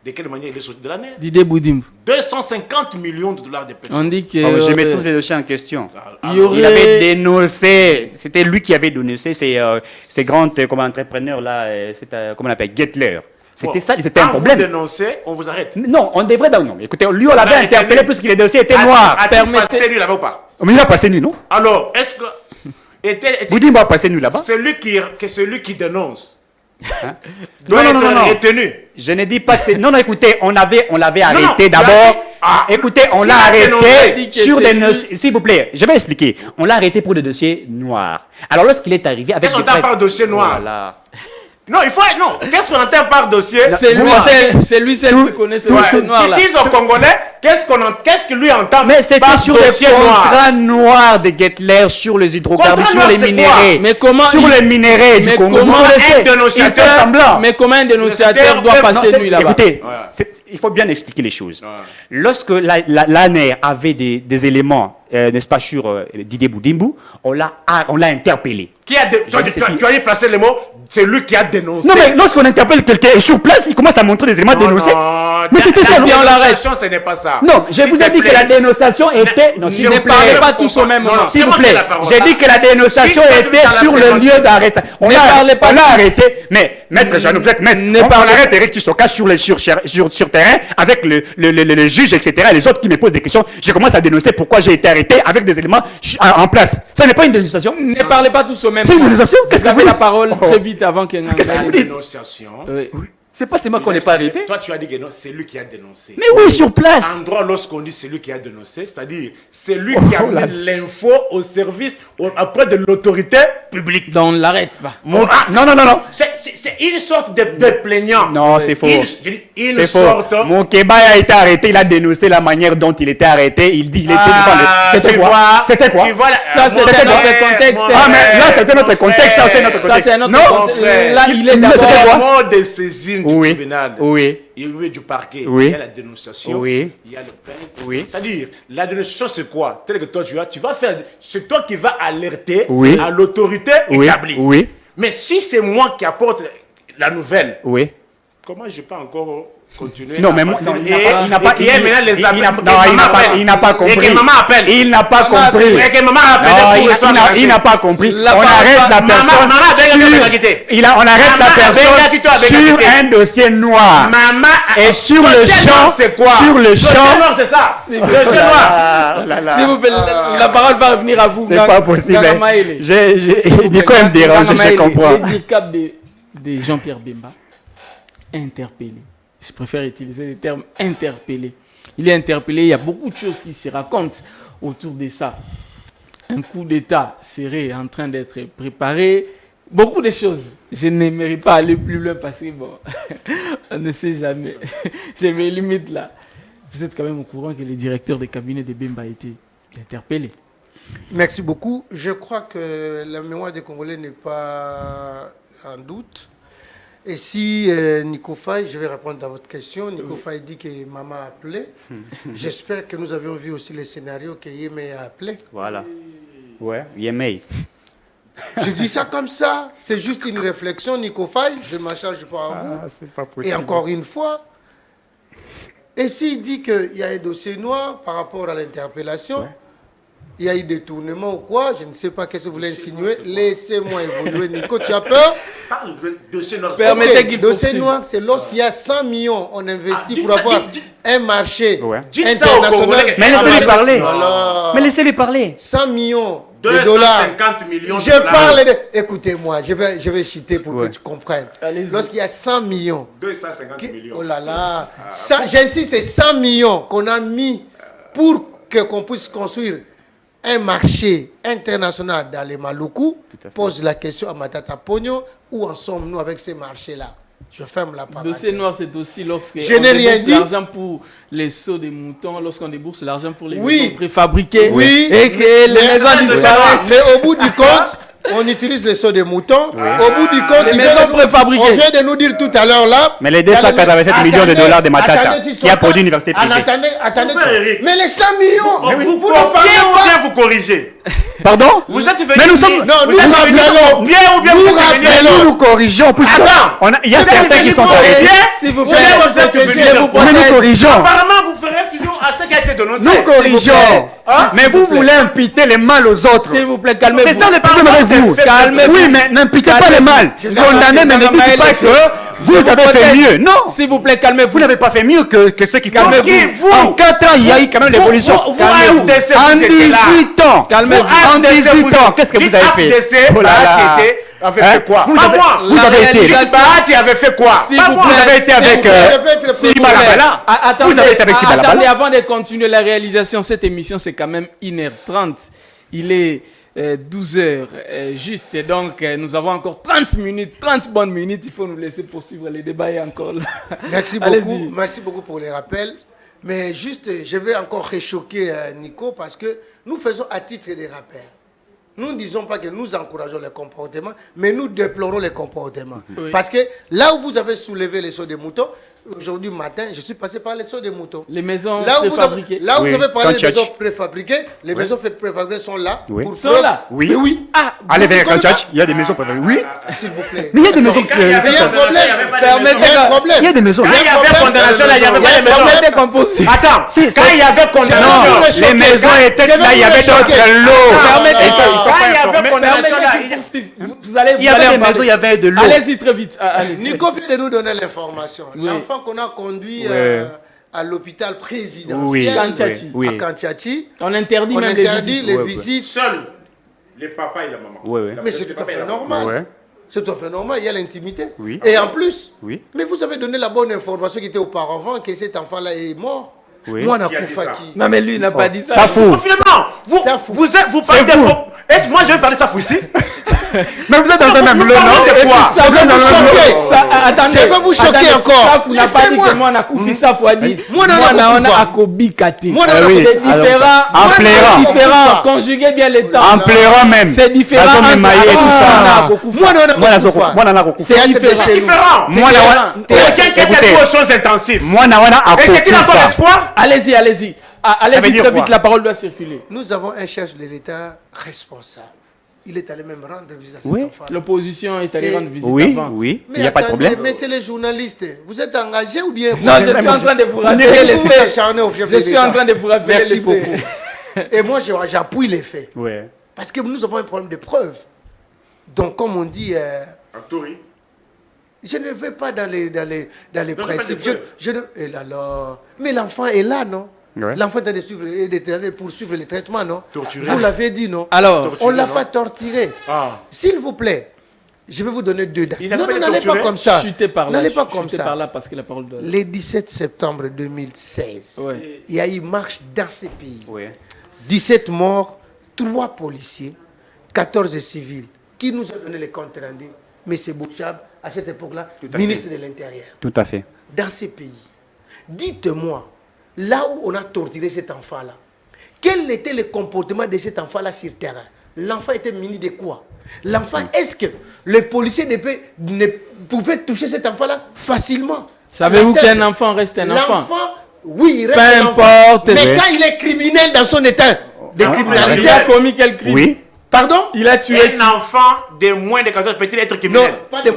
De quelle manière il est sorti de l'ANER? Didier Boudim. 250 millions de dollars de pétrole. On dit que... je mets tous les dossiers en question. Il avait dénoncé, c'était lui qui avait dénoncé ces grands entrepreneurs-là, comment on appelle, Gettler. C'était ça, c'était un problème. Quand vous dénoncez, on vous arrête. Non, on devrait... Non, écoutez, lui, on l'avait interpellé puisque les dossiers étaient noirs. A-t-il passé nuit là-bas ou pas? Mais il a passé nuit, non? Alors, est-ce que... Vous dites, il va passer nuit là-bas? Celui qui dénonce doit être retenu. Je ne dis pas que c'est... Non, écoutez, on l'avait arrêté d'abord. Écoutez, on l'a arrêté sur des... S'il vous plaît, je vais expliquer. On l'a arrêté pour des dossiers noirs. Alors, lorsqu'il est arrivé avec... Qu'est-ce qu'on entend par dossier noir? Voilà. Non, il faut... Non, qu'est-ce qu'on entend par dossier? C'est lui seul qui connaît ce dossier noir là. Ils disent aux Congolais, qu'est-ce que lui entend? Mais c'était sur des contrats noirs de Gettler, sur les hydrocarbures, sur les minéraux. Mais comment... Sur les minéraux du Congo. Vous connaissez? Mais comment un dénonciateur doit passer nuit là-bas? Écoutez, il faut bien expliquer les choses. Lorsque l'ANER avait des éléments, n'est-ce pas, sur Didier Boudimbu, on l'a interpellé. Tu as placé les mots? C'est lui qui a dénoncé. Non, mais lorsqu'on interpelle quelqu'un sur place, il commence à montrer des éléments dénoncés. Mais c'était ça, on l'arrête. Ce n'est pas ça. ça. Non, je vous ai dit que la dénonciation était... Non, s'il Ne vous plaît. parlez pas tous au même moment. S'il vous plaît, j'ai dit que la dénonciation Si, était sur le lieu d'arrestation. On Ne a parlez pas tous. arrêté, mais maître Jeannot, vous êtes maître. On arrête Eric Tissoka sur terrain avec le juge, etc. Les autres qui me posent des questions. Je commence à dénoncer pourquoi j'ai été arrêté avec des éléments en place. Ça n'est pas une dénonciation. Ne parlez pas tous au même C'est une moment. dénonciation. Qu'est-ce Vous que vous avez la dites? parole très vite avant qu'il y ait un Qu'est-ce que vous dites? Dénonciation. Oui. C'est pas seulement qu'on n'est pas arrêté. Toi, tu as dit que non, c'est lui qui a dénoncé. Mais oui, sur place. En droit, lorsqu'on dit c'est lui qui a dénoncé, c'est-à-dire c'est lui qui a mis l'info au service auprès de l'autorité publique. Donc on ne l'arrête pas. Non. C'est une sorte de plaignant. Non, c'est faux. Une C'est faux. sorte. Mon Keba a été arrêté, il a dénoncé la manière dont il était arrêté. Il dit, il était devant le... C'était quoi? C'était quoi? Ça, c'était notre contexte. Ah, mais là, c'était notre contexte. Ça, c'est notre contexte. Ça, c'est un autre Non, contexte. frère. Là, il est Mais c'était d'abord... quoi? Au moment de saisine du Oui. tribunal, Oui. il y a du parquet, Oui. il y a la dénonciation, Oui. il y a le plainte. Oui. C'est-à-dire, la dénonciation, c'est quoi? Tel que toi, tu vas faire, c'est toi qui vas alerter Oui. à l'autorité Oui. établie. Oui. Mais si c'est moi qui apporte la nouvelle, Oui. comment je peux encore continuer? Non, à mais passer- non, il Et n'a pas, et qu'il y ait maintenant les appels. il n'a pas compris. Et que maman appelle. Il n'a pas Maman compris. Et que maman appelle. Non, il n'a pas compris. La On parole arrête pas- la Maman, personne maman, sur, on arrête la personne sur un dossier noir. Maman, Et sur le dossier noir, champ, c'est quoi? sur le Dossier champ, noir, c'est ça. C'est Dossier noir. Ah là là. S'il vous plaît, la parole va revenir à vous. C'est pas possible. Nico me dérange, je comprends. L'handicap de Jean-Pierre Bemba, interpellé. Je préfère utiliser le terme interpellé. Il est interpellé, il y a beaucoup de choses qui se racontent autour de ça. Un coup d'État serait en train d'être préparé. Beaucoup de choses. Je n'aimerais pas aller plus loin parce que, bon, on ne sait jamais. J'ai mes limites là. Vous êtes quand même au courant que le directeur de cabinet de Bemba a été interpellé. Merci beaucoup. Je crois que la mémoire des Congolais n'est pas en doute. Et si Nico Faye, je vais répondre à votre question. Nico Faye dit que maman a appelé. J'espère que nous avions vu aussi les scénarios que Yémé a appelé. Voilà. Ouais, Yémei. Je dis ça comme ça. C'est juste une réflexion, Nico Faye. Je ne m'en charge pas à vous. C'est pas Et possible. encore une fois, et s'il dit qu'il y a un dossier noir par rapport à l'interpellation, il y a eu détournement ou quoi, je ne sais pas qu'est-ce que vous voulez insinuer. Laissez-moi évoluer. Nico, tu as peur? Parle de dossier noir. Permettez Ok, qu'il dossier poursuive. noir, c'est lorsqu'il y a 100 millions, on investit dites pour ça, avoir dites- un marché Ouais. Dites ça aux international. Congolais. Mais laissez-les parler. Voilà. Mais laissez-les parler. 100 millions de dollars. 250 millions de Je dollars. parle de... Écoutez-moi, je vais citer pour que tu comprennes. Allez-y. Lorsqu'il y a 100 millions, 250 millions. oh là là, j'insiste, 100 millions qu'on a mis pour qu'on puisse construire un marché international dans les Maluku, pose la question à Matata Pogno, où en sommes-nous avec ces marchés-là? Je ferme la parenthèse. Dossier noir, c'est aussi lorsque Je n'ai rien dit. l'argent pour les seaux des moutons, lorsqu'on débourse l'argent pour les Oui. maisons préfabriquées, Oui. et que les maisons disparaissent. Mais au bout du compte, on utilise les seaux de moutons. Au bout du compte, Les il maisons vient de- préfabriquées. on vient de nous dire tout à l'heure là. Mais les 287 millions de dollars de Matata, qui a produit l'université privée. Attendez. Frère Eric. Mais les 100 millions, Mais vous vous copiez n'en parlez ou pas. bien vous corrigez? Pardon? Vous êtes venu Mais nous dire- sommes... Non, vous nous êtes venu rappelons. bien ou bien Nous vous êtes venu dire- rappelons. Nous corrigeons, puisque Attends. il y a Vous êtes certains qui venu sont pour arrêtés. bien. S'il vous Vous plaît, êtes venu je vous Mais nous protège. corrigeons. Apparemment, vous ferez fusion à ce qui a été dénoncé. Nous corrigeons. Mais vous voulez impiter les mal aux autres. S'il vous plaît, calmez-vous. C'est ça le problème avec vous. Calmez-vous. Oui, mais n'impitez pas les mal. Condamnez, mais ne dites pas que vous avez fait mieux. Non. S'il vous plaît, calmez-vous. Vous n'avez pas fait mieux que ceux qui font. Calmez-vous. En 4 ans, il y a eu quand même l'évolution. vous, Calmez-vous. AFDC, En vous étiez là. 18 ans. Calmez-vous. En 18 ans, qu'est-ce que vous avez fait? AFDC, Oh là là. Bahati avait Hein? fait quoi? Vous Pas avez- moi. vous avez été- Bahati avait fait quoi? S'il Pas vous moi. plaît. Vous avez été avec S'il vous plaît. Chibalabala. Attendez, Vous avez été avec attendez, Chibalabala. avant de continuer la réalisation, cette émission, c'est quand même 1h30. Il est 12h juste. Et donc, nous avons encore 30 minutes, 30 bonnes minutes. Il faut nous laisser poursuivre les débats et encore là. Merci beaucoup pour les rappels. Mais juste, je vais encore réchoquer Nico parce que nous faisons à titre des rappels. Nous ne disons pas que nous encourageons les comportements, mais nous déplorons les comportements. Oui. Parce que là où vous avez soulevé les sauts des moutons, aujourd'hui matin, je suis passé par les sauts des moutons. Les maisons Là où vous préfabriquées. avez, là où Oui. vous avez parlé des Kanchach. maisons préfabriquées, les maisons préfabriquées sont là. Oui. Pour Sont preuve. là. Oui. Mais oui. Ah, Allez vers connaissez Kanchach, il y a des maisons préférées. Oui. S'il vous plaît. Mais il y a des maisons Il y a un problème. Permettez Il y a un problème. Il y a des maisons. Quand il y avait condamnation, là, il n'y avait pas de maison. Permettez qu'on pose. Attends, quand il y avait Non, condamnation, les maisons étaient là, il y avait d'autres lots. Permettez quand il y avait condamnation, là, Permettez qu'il poursuive. Vous allez Il y avait des maisons, il y avait de l'eau. Allez-y très vite. Allez-y. Nico vient de nous donner l'information. L'enfant qu'on a conduit à l'hôpital présidentiel Oui. Kanchachi. Oui. à Kanchachi, On interdit on même les interdit visites. les Ouais, visites. Seuls les papas et la maman. Oui, oui. Mais c'est tout à fait normal. Ouais. C'est tout à fait normal, il y a l'intimité. Oui. Et en plus, Oui. mais vous avez donné la bonne information qui était auparavant que cet enfant-là est mort. Oui. Moi, on a Qui a dit ça? Koufaki. Non, mais lui, il n'a pas dit ça. Ça fout. Finalement, Ça fout. vous parlez C'est des fou. faux. Est-ce que moi je vais parler ça fou ici? Mais vous êtes dans un même lot, non? de quoi? Ça va vous choquer. Attendez. Je vais vous choquer Attendez, encore. Safou n'a pas dit Laissez-moi. que moi, on a Koufi Safou a dit. Moi, on a Akobi Kate. Moi, on Ah a oui. C'est différent. En C'est pleurant. différent. Conjuguez bien les temps. En pleurant même. C'est différent. Bazo entre Memaye et tout Akobi ça. Sana, Akokoufa. Moi, on a Moi, Kouffa. moi, on a Kouffa. C'est Théâtre de différent. chez nous. Différent. Moi, Quelqu'un qui a écoutez, dit aux choses intensives. moi, on a Est-ce que tu n'as pas d'espoir? Allez-y, allez-y. veut Allez-y dire très quoi? vite, la parole doit circuler. Nous avons un chef de l'État responsable. Il est allé même rendre visite à cet Oui. enfant. L'opposition est allée Et- rendre visite Oui, avant. oui. Mais Il n'y a pas de attendez, problème. mais c'est les journalistes. Vous êtes engagés ou bien Non, je suis en train de vous rappeler les vous faits. acharnez au chef Je de suis l'État. en train de vous rappeler Merci les beaucoup. faits. Et moi, j'appuie les faits. Ouais. Parce que nous avons un problème de preuve. Donc, comme on dit, je ne vais pas dans les principes. Et là, mais l'enfant est là, non? Ouais. L'enfant est en train de suivre et poursuivre les traitements, non? Torturé. Vous l'avez dit, non? Alors, On ne l'a pas torturé. Ah. S'il vous plaît, je vais vous donner 2 dates. Il n'a Non, pas non, été n'allez pas torturé? comme ça. chutez par là. N'allez pas comme chutez ça. par là parce que la parole doit. Le 17 septembre 2016, Ouais. il y a eu marche dans ces pays. Ouais. 17 morts, 3 policiers, 14 civils. Qui nous a donné les comptes rendus? M. Bouchab, à cette époque-là, ministre de l'Intérieur. Tout à fait. Dans ces pays, dites-moi, là où on a torturé cet enfant-là, quel était le comportement de cet enfant-là sur terrain? L'enfant était muni de quoi? L'enfant, est-ce que les policiers ne pouvaient toucher cet enfant-là facilement? Savez-vous La tête. qu'un enfant reste un enfant? L'enfant, oui, il reste Peu un enfant. importe. Mais Oui. quand il est criminel dans son état de Il criminalité, a commis quel crime? Oui. pardon? Il a tué. Un enfant de moins de 14 peut-il être Non, criminel? pas de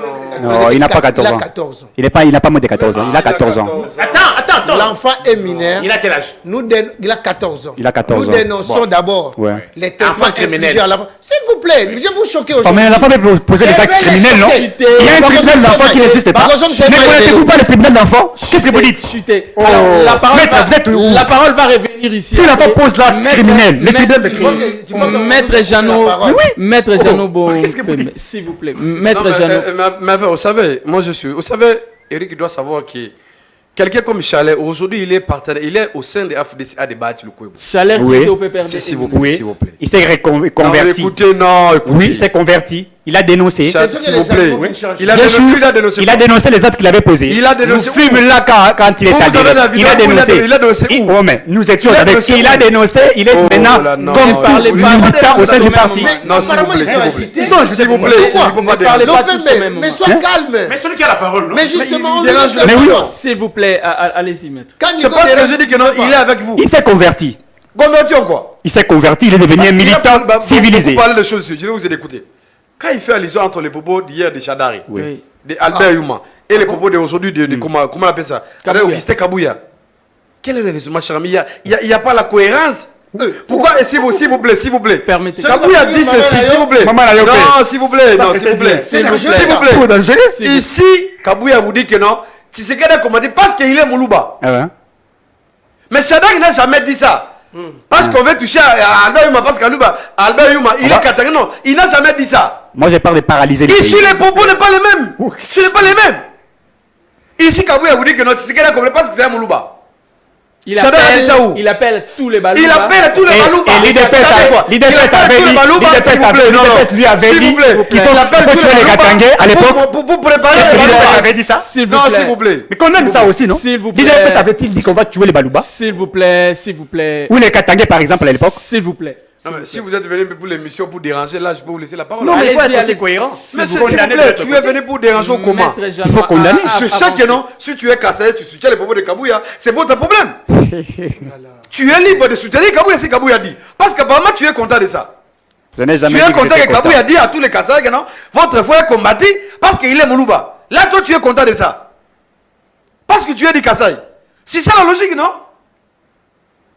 Non, il n'a pas 14 Il a ans. 14 ans. Il n'a pas moins de 14 ans. Il a 14 ans. Attends. L'enfant est mineur. Il a quel âge? Il a 14 ans. Il a 14 ans. Nous dénonçons d'abord Ouais. les traitements Enfant criminel. infligés à l'enfant. S'il vous plaît, je vais vous choquer Oh, aujourd'hui. mais l'enfant peut poser des Je actes vais les criminels, non? choquer. Il y a un Par tribunal exemple, d'enfant qui c'est n'existe pas- pas. par exemple, c'est Ne pas connaissez-vous idéal. pas le tribunal d'enfant? Qu'est-ce que vous dites? Chutez. Oh. Alors, Maître, vous êtes où? la parole va revenir ici. Si l'enfant pose l'acte Maître- criminel, le tribunal de Tu vois que- tu vois que- Maître Jeannot, la parole. Maître Jeannot, bon, qu'est-ce que vous dites? s'il vous plaît, Maître Jeannot. Mais vous savez, vous savez, Eric doit savoir que quelqu'un comme Chalet, aujourd'hui, il est partenaire, il est au sein de AFDC à débattre le Kouébou. Chaleur qui Oui. était au PPRD. S'il vous plaît. Oui. S'il vous plaît. Il s'est converti. Écoutez, non, écoutez. Oui, il s'est converti. Il a dénoncé. C'est sûr que S'il les vous plaît. infos qui changent. Il a Bien dénoncé, sûr, il a dénoncé. les actes qu'il avait posés. Il a dénoncé Nous fûmes là quand il est Vous avez adhéré. la vidéo Il a où dénoncé. il a dénoncé où? Oh, mais nous étions Il a avec. dénoncé Il a où? dénoncé. Il est Oh maintenant là, non. comme Ne tout parlez pas militant au sein du au même parti. moment. Non, s'il vous Apparemment, plaît, ils s'il sont vous agités. plaît. Non, s'il vous plaît, Pourquoi? il ne faut pas Ne parlez Non, pas tous au même mais moment. sois calme. Mais celui qui a la parole, non? Mais justement, on il ne dérange laisse Mais oui. pas. S'il vous plaît, allez-y, maître. Quand C'est Nico parce que dérange- je dis que non, il est avec vous. Il s'est converti. Converti ou quoi? Il s'est converti. Il est devenu un militant civilisé. Vous parlez de choses, je vais vous écouter. Quand il fait allusion entre les propos d'hier de Chadari, Oui. de Albert Yuma, et les propos d'aujourd'hui de comment on appelle ça? Kabouya. Augustin Kabouya. Quel est le raisonnement, cher ami? Il n'y a pas la cohérence. Pourquoi, et s'il vous plaît, Permettez. Kabouya dit ceci, s'il vous plaît. Maman Layo Non, Pé. s'il vous plaît, non, s'il vous plaît. C'est dangereux, S'il vous ça. plaît. Trop dangereux. S'il vous- Ici, Kabouya vous dit que non. Tshisekedi a commandé parce qu'il est Moulouba. Ah ouais. Mais Shadak n'a jamais dit ça. Parce qu'on veut toucher à Albert Yuma, parce qu'Albert Yuma, il est catholique. Non, il n'a jamais dit ça. Moi, j'ai peur de paralyser les Ici, pays. les propos n'est pas les mêmes. Ce n'est pas les mêmes. Ici, Kabouya vous dit que non, Tshisekedi a commandé parce que c'est un Moulouba. Il Chadar a dit ça où? appelle tous les ballons. Il appelle tous les Balouba. Et l'IDPS C'est-à-dire quoi? l'IDPS Il appelle avait tous les dit, Balouba, s'il vous plaît. Non, non. l'IDPS lui avait S'il dit vous plaît. qu'il faut Il appelle tous tuer les Balouba Katangais à l'époque. Pour préparer C'est les l'IDPS Balouba. avait dit ça. S'il vous Non, plaît. s'il vous plaît. Mais qu'on aime ça aussi, non? S'il vous plaît. L'IDPS avait-il dit qu'on va tuer les Balouba? S'il vous plaît, s'il vous plaît. Ou les Katangais, par exemple, à l'époque? S'il vous plaît. Non, mais si vous êtes venu pour l'émission pour déranger, là, je peux vous laisser la parole. Non, mais il faut Allez-y, être aussi allez-y. cohérent. Mais s'il vous plaît, tu es venu pour déranger au comment? Il faut condamner. Je sais que non, si tu es Kassai, tu soutiens les propos de Kabouya, c'est votre problème. Tu es libre de soutenir Kabouya si Kabouya dit. Parce qu'apparemment, tu es content de ça. Je n'ai jamais Tu es dit que content j'étais que Kabouya dit à tous les Kassai que non, votre frère est combattu parce qu'il est Moulouba. Là, toi, tu es content de ça. Parce que tu es du Kassai. C'est ça la logique, non?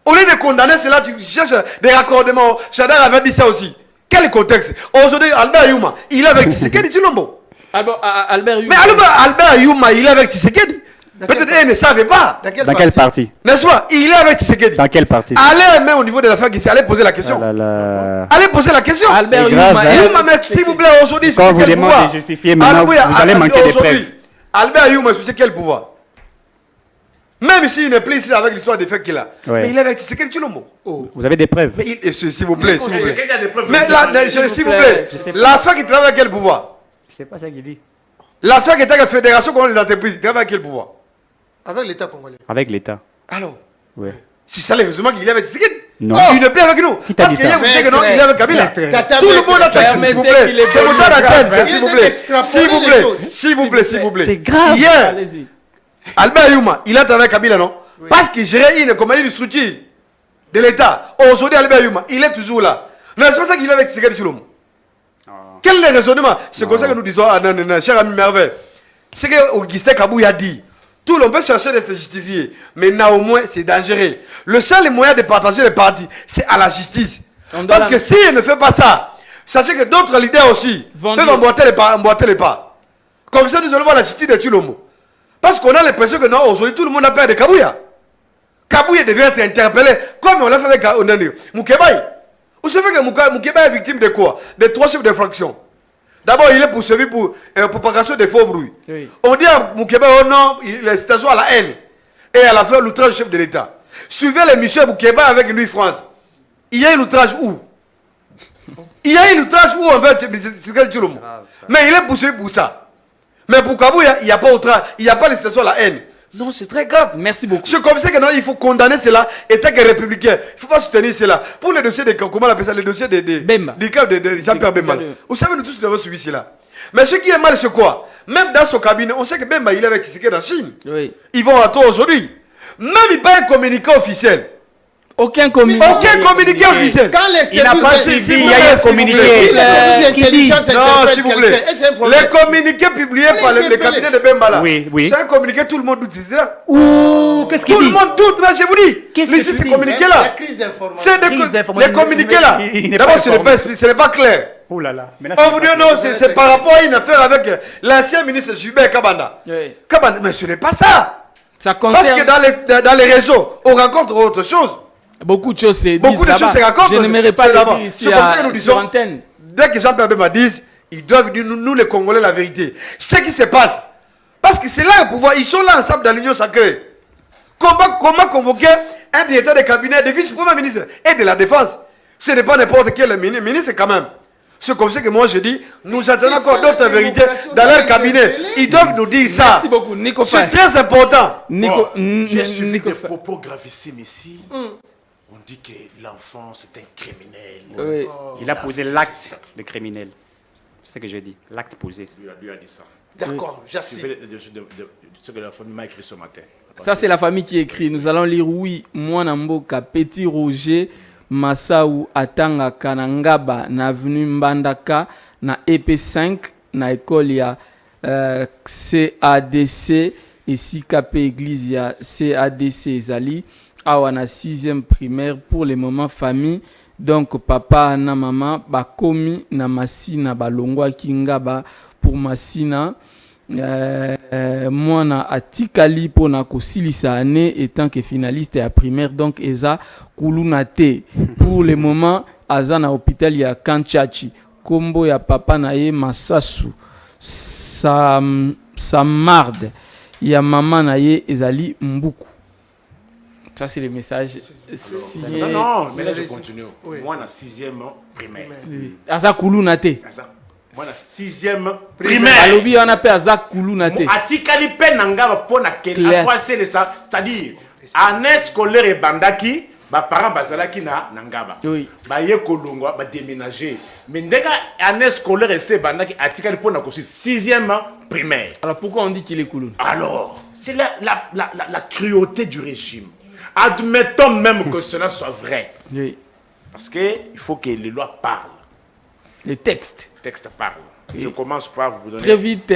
Au lieu de condamner cela, tu cherches des raccordements. Chadar avait dit ça aussi. Quel contexte? Aujourd'hui, Albert Youma, il est avec Tshisekedi Tshilombo. Albert Youma. Mais Albert Youma, il est avec Tshisekedi. Peut-être qu'ils ne savaient pas. Dans quel parti? N'est-ce pas? Il est avec Tshisekedi. Dans quel parti? Allez, même au niveau de la fin, allez poser la question. Allez poser la question. Albert C'est grave, Youma. hein. Youma, mais s'il vous plaît, aujourd'hui, Quand vous quel demandez pouvoir? de justifier, maintenant, vous allez manquer de aujourd'hui, preuves. Albert Youma, c'est quel pouvoir? Même s'il n'est plus ici avec l'histoire des faits qu'il a. Ouais. Mais il est avec Tshisekedi Tshilombo. Vous avez des preuves? Mais s'il vous plaît, s'il vous plaît. Quelqu'un a des preuves. Mais là, s'il vous plaît, l'affaire qui travaille avec quel pouvoir? Je sais pas ça qu'il dit. L'affaire qui est avec la Fédération contre les entreprises, il travaille avec quel pouvoir? Avec l'État congolais. Avec l'État. Alors, Ouais. c'est ça l'heureusement qu'il est avec Tshisekedi. Non. Il ne plaît avec nous. Qui t'a Parce dit que ça? hier, vous dites que non, il est avec Kabila. Tout le monde a Permettez s'il vous qu'il plaît. ait C'est pour ça la tête, s'il vous plaît. d'extrapoler S'il vous les plaît. choses. S'il vous plaît, s'il vous plaît. C'est grave. Hier, Allez-y. Albert Youma, il est avec Kabila, non? Parce qu'il gérait une structure de l'État. Aujourd'hui, Albert Youma, il est toujours là. Non, c'est pas ça qu'il est avec Tshisekedi Tshilombo. Quel est le raisonnement? C'est comme ça que nous disons à notre cher ami Merveille. C'est que Augustin Kabouya dit. Tout le monde peut chercher de se justifier. Mais néanmoins, c'est dangereux. Le seul moyen de partager les partis, c'est à la justice. Parce que s'il ne fait pas ça, sachez que d'autres leaders aussi peuvent emboîter les pas. Comme ça, nous allons voir la justice de Tshilombo. Parce qu'on a l'impression que non, aujourd'hui, tout le monde a peur de Kabouya. Kabouya devait être interpellé, comme on l'a fait avec Moukébaï. Vous savez que Moukébaï est victime de quoi? De 3 chefs d'infraction. D'abord, il est poursuivi pour propagation de faux bruits. Oui. On dit à Moukébaï, oh non, il est station à la haine. Et à la fin, l'outrage du chef de l'État. Suivez l'émission Moukébaï avec Louis France. Il y a un outrage où? Il y a un outrage où en fait, c'est Tshilombo. Mais il est poursuivi pour ça. Mais pour Kabouya, il n'y a pas outrage, il n'y a pas l'incitation à la haine. Non, c'est très grave. Merci beaucoup. C'est comme ça que non, il faut condamner cela, étant que républicain. Il ne faut pas soutenir cela. Pour le dossier de, comment on appelle ça, le dossier Bemba. Du cas de Jean-Pierre Bemba. Vous savez, nous tous, nous avons suivi cela. Mais ce qui est mal, c'est quoi? Même dans son cabinet, on sait que Bemba, il est avec Tshisekedi en Chine. Oui. Ils vont à toi aujourd'hui. Même il n'y a pas un communiqué officiel. Aucun communiqué. Aucun communiqué officiel. Quand les Il n'a pas services suivi, il y a un communiqué. Non, s'il vous plaît. Les communiqués publiés par le cabinet de Bemba là. Oui, oui. C'est un communiqué, tout le monde doute. C'est ça. Ouh, qu'est-ce qu'il Tout le dit? monde doute, mais je vous dis. Qu'est-ce que Ici, tu ces dis? communiqués La là. crise d'information. C'est les communiqués là. Il n'est D'abord, pas informé. ce n'est pas clair. Oh là là. On vous dit non, c'est par rapport à une affaire avec l'ancien ministre Jubert Kabanda. Oui. Kabanda, mais ce n'est pas ça. Ça Parce concerne que dans les réseaux, on rencontre autre chose. beaucoup de choses. Beaucoup de choses se racontent. Je n'aimerais pas c'est le là-bas. dire ici C'est comme ça que nous sur disons. antenne. Dès que Jean-Pierre Bemba disent, ils doivent dire nous les Congolais la vérité. Ce qui se passe. Parce que c'est là le pouvoir. Ils sont là ensemble dans l'union sacrée. Comment convoquer un directeur de cabinet, de vice-premier ministre et de la défense? Ce n'est pas n'importe quel ministre quand même. C'est comme ça que moi je dis, nous attendons encore d'autres vérités dans leur cabinet. Ils doivent nous dire ça. Merci beaucoup, Nico. C'est très important. Nico, J'ai suivi des propos gravissimes ici. On dit que l'enfant c'est un criminel. Oui. Il a posé l'acte de criminel. C'est ce que j'ai dit. L'acte posé. Lui a dit ça. D'accord, C'est j'assiste. ce que la famille m'a écrit ce matin. Ça, c'est la famille qui écrit. Nous allons lire oui, Mwanamboka, Petit Roger, Massaou, Atanga, Kanangaba, na avenue Mbandaka, na EP5, na école ya CADC, et CKP Église ya CADC Zali, awa na 6e primaire pour les moments famille. Donc, papa na maman, bakomi na masina, balongwa kingaba pour masina. Mwana atikali pona kosilisa année étant que finaliste à primaire donc eza kulunate pour le moment azana hôpital ya Kanchachi kombo ya papa na ye Masasu Samarde ya maman na ye ezali Mbuku. Ça c'est le message signé. Non, mais là je continue. Moi en 6e primaire. Aza kulunate. Moi, 6e primaire. Alobi on appelle Aza kulunate. Atikali pe nanga pona quel c'est-à-dire année scolaire et bandaki Ba parents bazalaki na ngaba. Oui. Ba ye kolongwa ba déménager. Mais ndeka année scolaire essaie bandaki atikali pour na kosi 6e primaire. Alors pourquoi on dit qu'il est coulon? Alors, c'est la cruauté du régime. Admettons même que cela soit vrai. Oui. Parce qu'il faut que les lois parlent. Les textes. Les textes parlent. Je commence par vous donner... Très vite,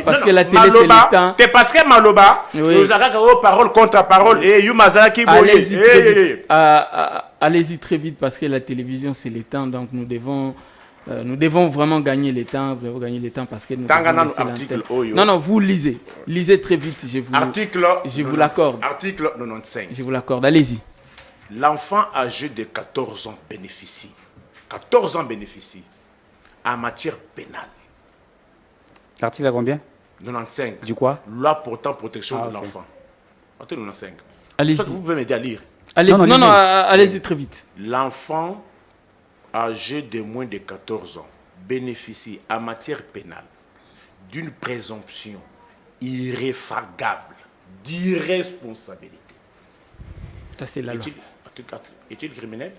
parce que la télé, Maloba, c'est le temps. C'est parce que Maloba, oui. Nous avons parole contre parole et Yumazaki allez-y très vite. Allez-y très vite parce que la télévision, c'est le temps. Donc nous devons vraiment gagner le temps. Vous devez gagner le temps parce que nous Non, vous lisez. Lisez très vite. Je vous l'accorde. Article 95. Je vous l'accorde. Allez-y. L'enfant âgé de 14 ans bénéficie. 14 ans bénéficie en matière pénale. L'article à combien? 95. Du quoi? Loi portant protection de l'enfant. Article 95. Allez-y. Vous pouvez m'aider à lire. Allez-y. Non, allez-y très vite. L'enfant âgé de moins de 14 ans bénéficie en matière pénale d'une présomption irréfragable d'irresponsabilité. Ça, c'est la loi. Est-il criminel?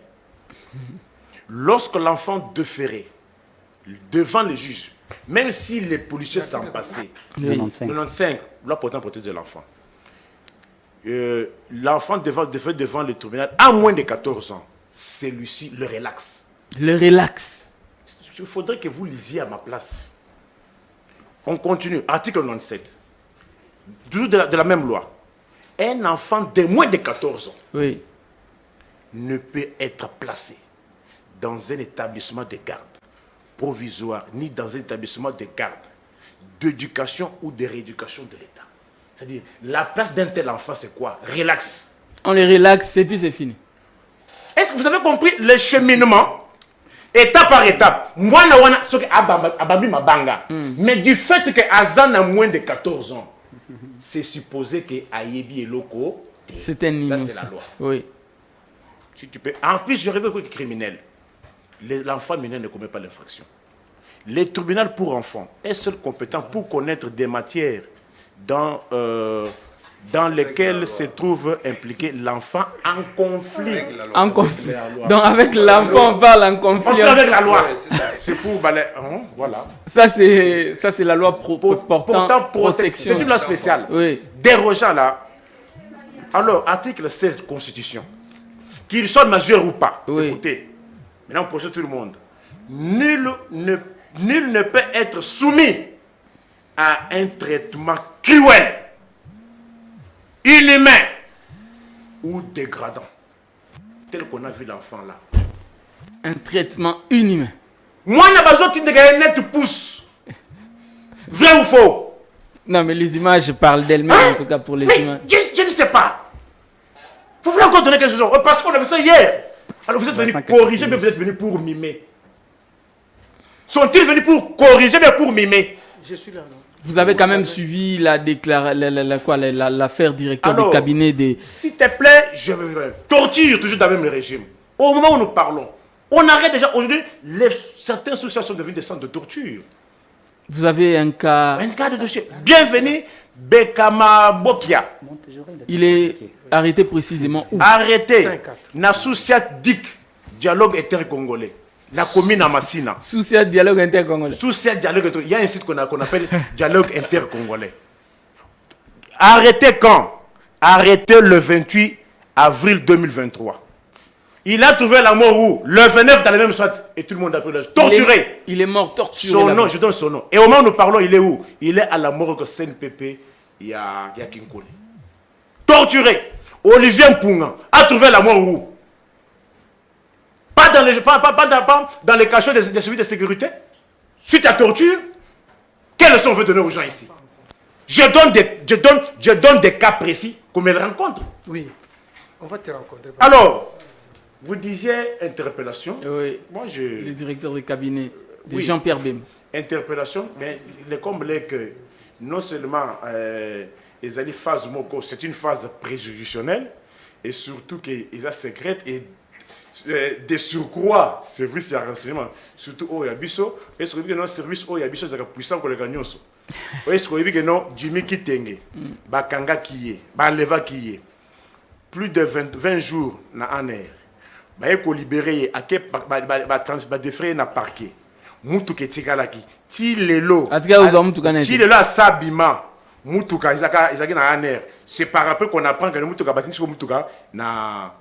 Lorsque l'enfant déféré devant le juge, même si les policiers s'en passaient, 95, loi portant protection de l'enfant, l'enfant devant le tribunal à moins de 14 ans, celui-ci le relaxe. Le relaxe. Il faudrait que vous lisiez à ma place. On continue. Article 97. Toujours de la même loi. Un enfant de moins de 14 ans oui. ne peut être placé dans un établissement de garde provisoire ni dans un établissement de garde d'éducation ou de rééducation de l'État. C'est-à-dire, la place d'un tel enfant, c'est quoi? Relax. On les relaxe et puis c'est fini. Est-ce que vous avez compris le cheminement? Étape par étape. Moi, mais du fait que Azan a moins de 14 ans, c'est supposé que Ayebi et Loko, c'est un innocent. Ça, c'est la loi. Oui. Si tu peux. En plus, je rêve que criminel. L'enfant mineur ne commet pas l'infraction. Le tribunal pour enfants est seul compétent pour connaître des matières dans lesquelles se trouve impliqué l'enfant en conflit. En conflit. Donc avec l'enfant, on parle en conflit. On fait avec la loi. C'est pour balayer. Voilà. Ça, c'est la loi portant protection. C'est une loi spéciale. Oui. Dérogeant là. Alors, article 16 de la Constitution. Qu'il soit majeur ou pas. Oui. Écoutez. Maintenant, pour tout le monde. Nul ne peut être soumis à un traitement cruel, inhumain ou dégradant, tel qu'on a vu l'enfant là. Un traitement inhumain. Moi, je n'ai pas besoin de net pousse. Vrai ou faux? Non, mais les images parlent d'elles-mêmes, en tout cas pour les images. Je ne sais pas. Vous voulez encore donner quelque chose? Parce qu'on avait ça hier. Alors vous êtes venu corriger, mais vous êtes venu pour mimer. Sont-ils venus pour corriger, mais pour mimer? Je suis là, non? Vous avez quand même suivi l'affaire directeur du cabinet des... S'il te plaît, je veux torture toujours dans le même régime. Au moment où nous parlons, on arrête déjà aujourd'hui, certaines associations sont devenues des centres de torture. Vous avez un cas... Un cas de dossier. Bienvenue, Bekama Bokia. Il est arrêté précisément où? Arrêté. Na Souciat Dik, dialogue intercongolais. Na commune à Massina. Souciat dialogue intercongolais. Souciat dialogue intercongolais. Il y a un site qu'on appelle dialogue intercongolais. Arrêté quand? Arrêté le 28 avril 2023. Il a trouvé la mort où? Le 29 dans la même sorte. Et tout le monde a pris le torturé. Il est mort torturé. Son nom, je donne son nom. Et au moment où nous parlons, il est où? Il est à la mort de CNPP. Il y a Kinkole. Torturé. Olivier Mpunga a trouvé la mort où? Pas dans les cachots des services de sécurité. Suite à torture. Quelle leçon on veut donner aux gens ici? Je donne des cas précis comme elle rencontre. Oui. On va te rencontrer. Alors, vous disiez interpellation. Oui. Moi, le directeur de cabinet de Jean-Pierre Bem. Interpellation, mais le comble est que non seulement les alliés phase Moko, c'est une phase préjudicielle, et surtout qu'ils sont secrètes et des surcroît services et renseignements, surtout au Yabiso, et ce que nos services au Yabiso sont puissants que les gagnants. Est-ce que non Jimmy Kitenge, Bakanga Kiye, Baleva Kiye. plus de 20 jours en air. Il faut libérer, il défrayer na parquet. Mutuka tikalaki. Ti lelo. Ti lelo sabima. Mutuka izaki na en air. C'est par après qu'on apprend que le mutuka batini sur mutuka na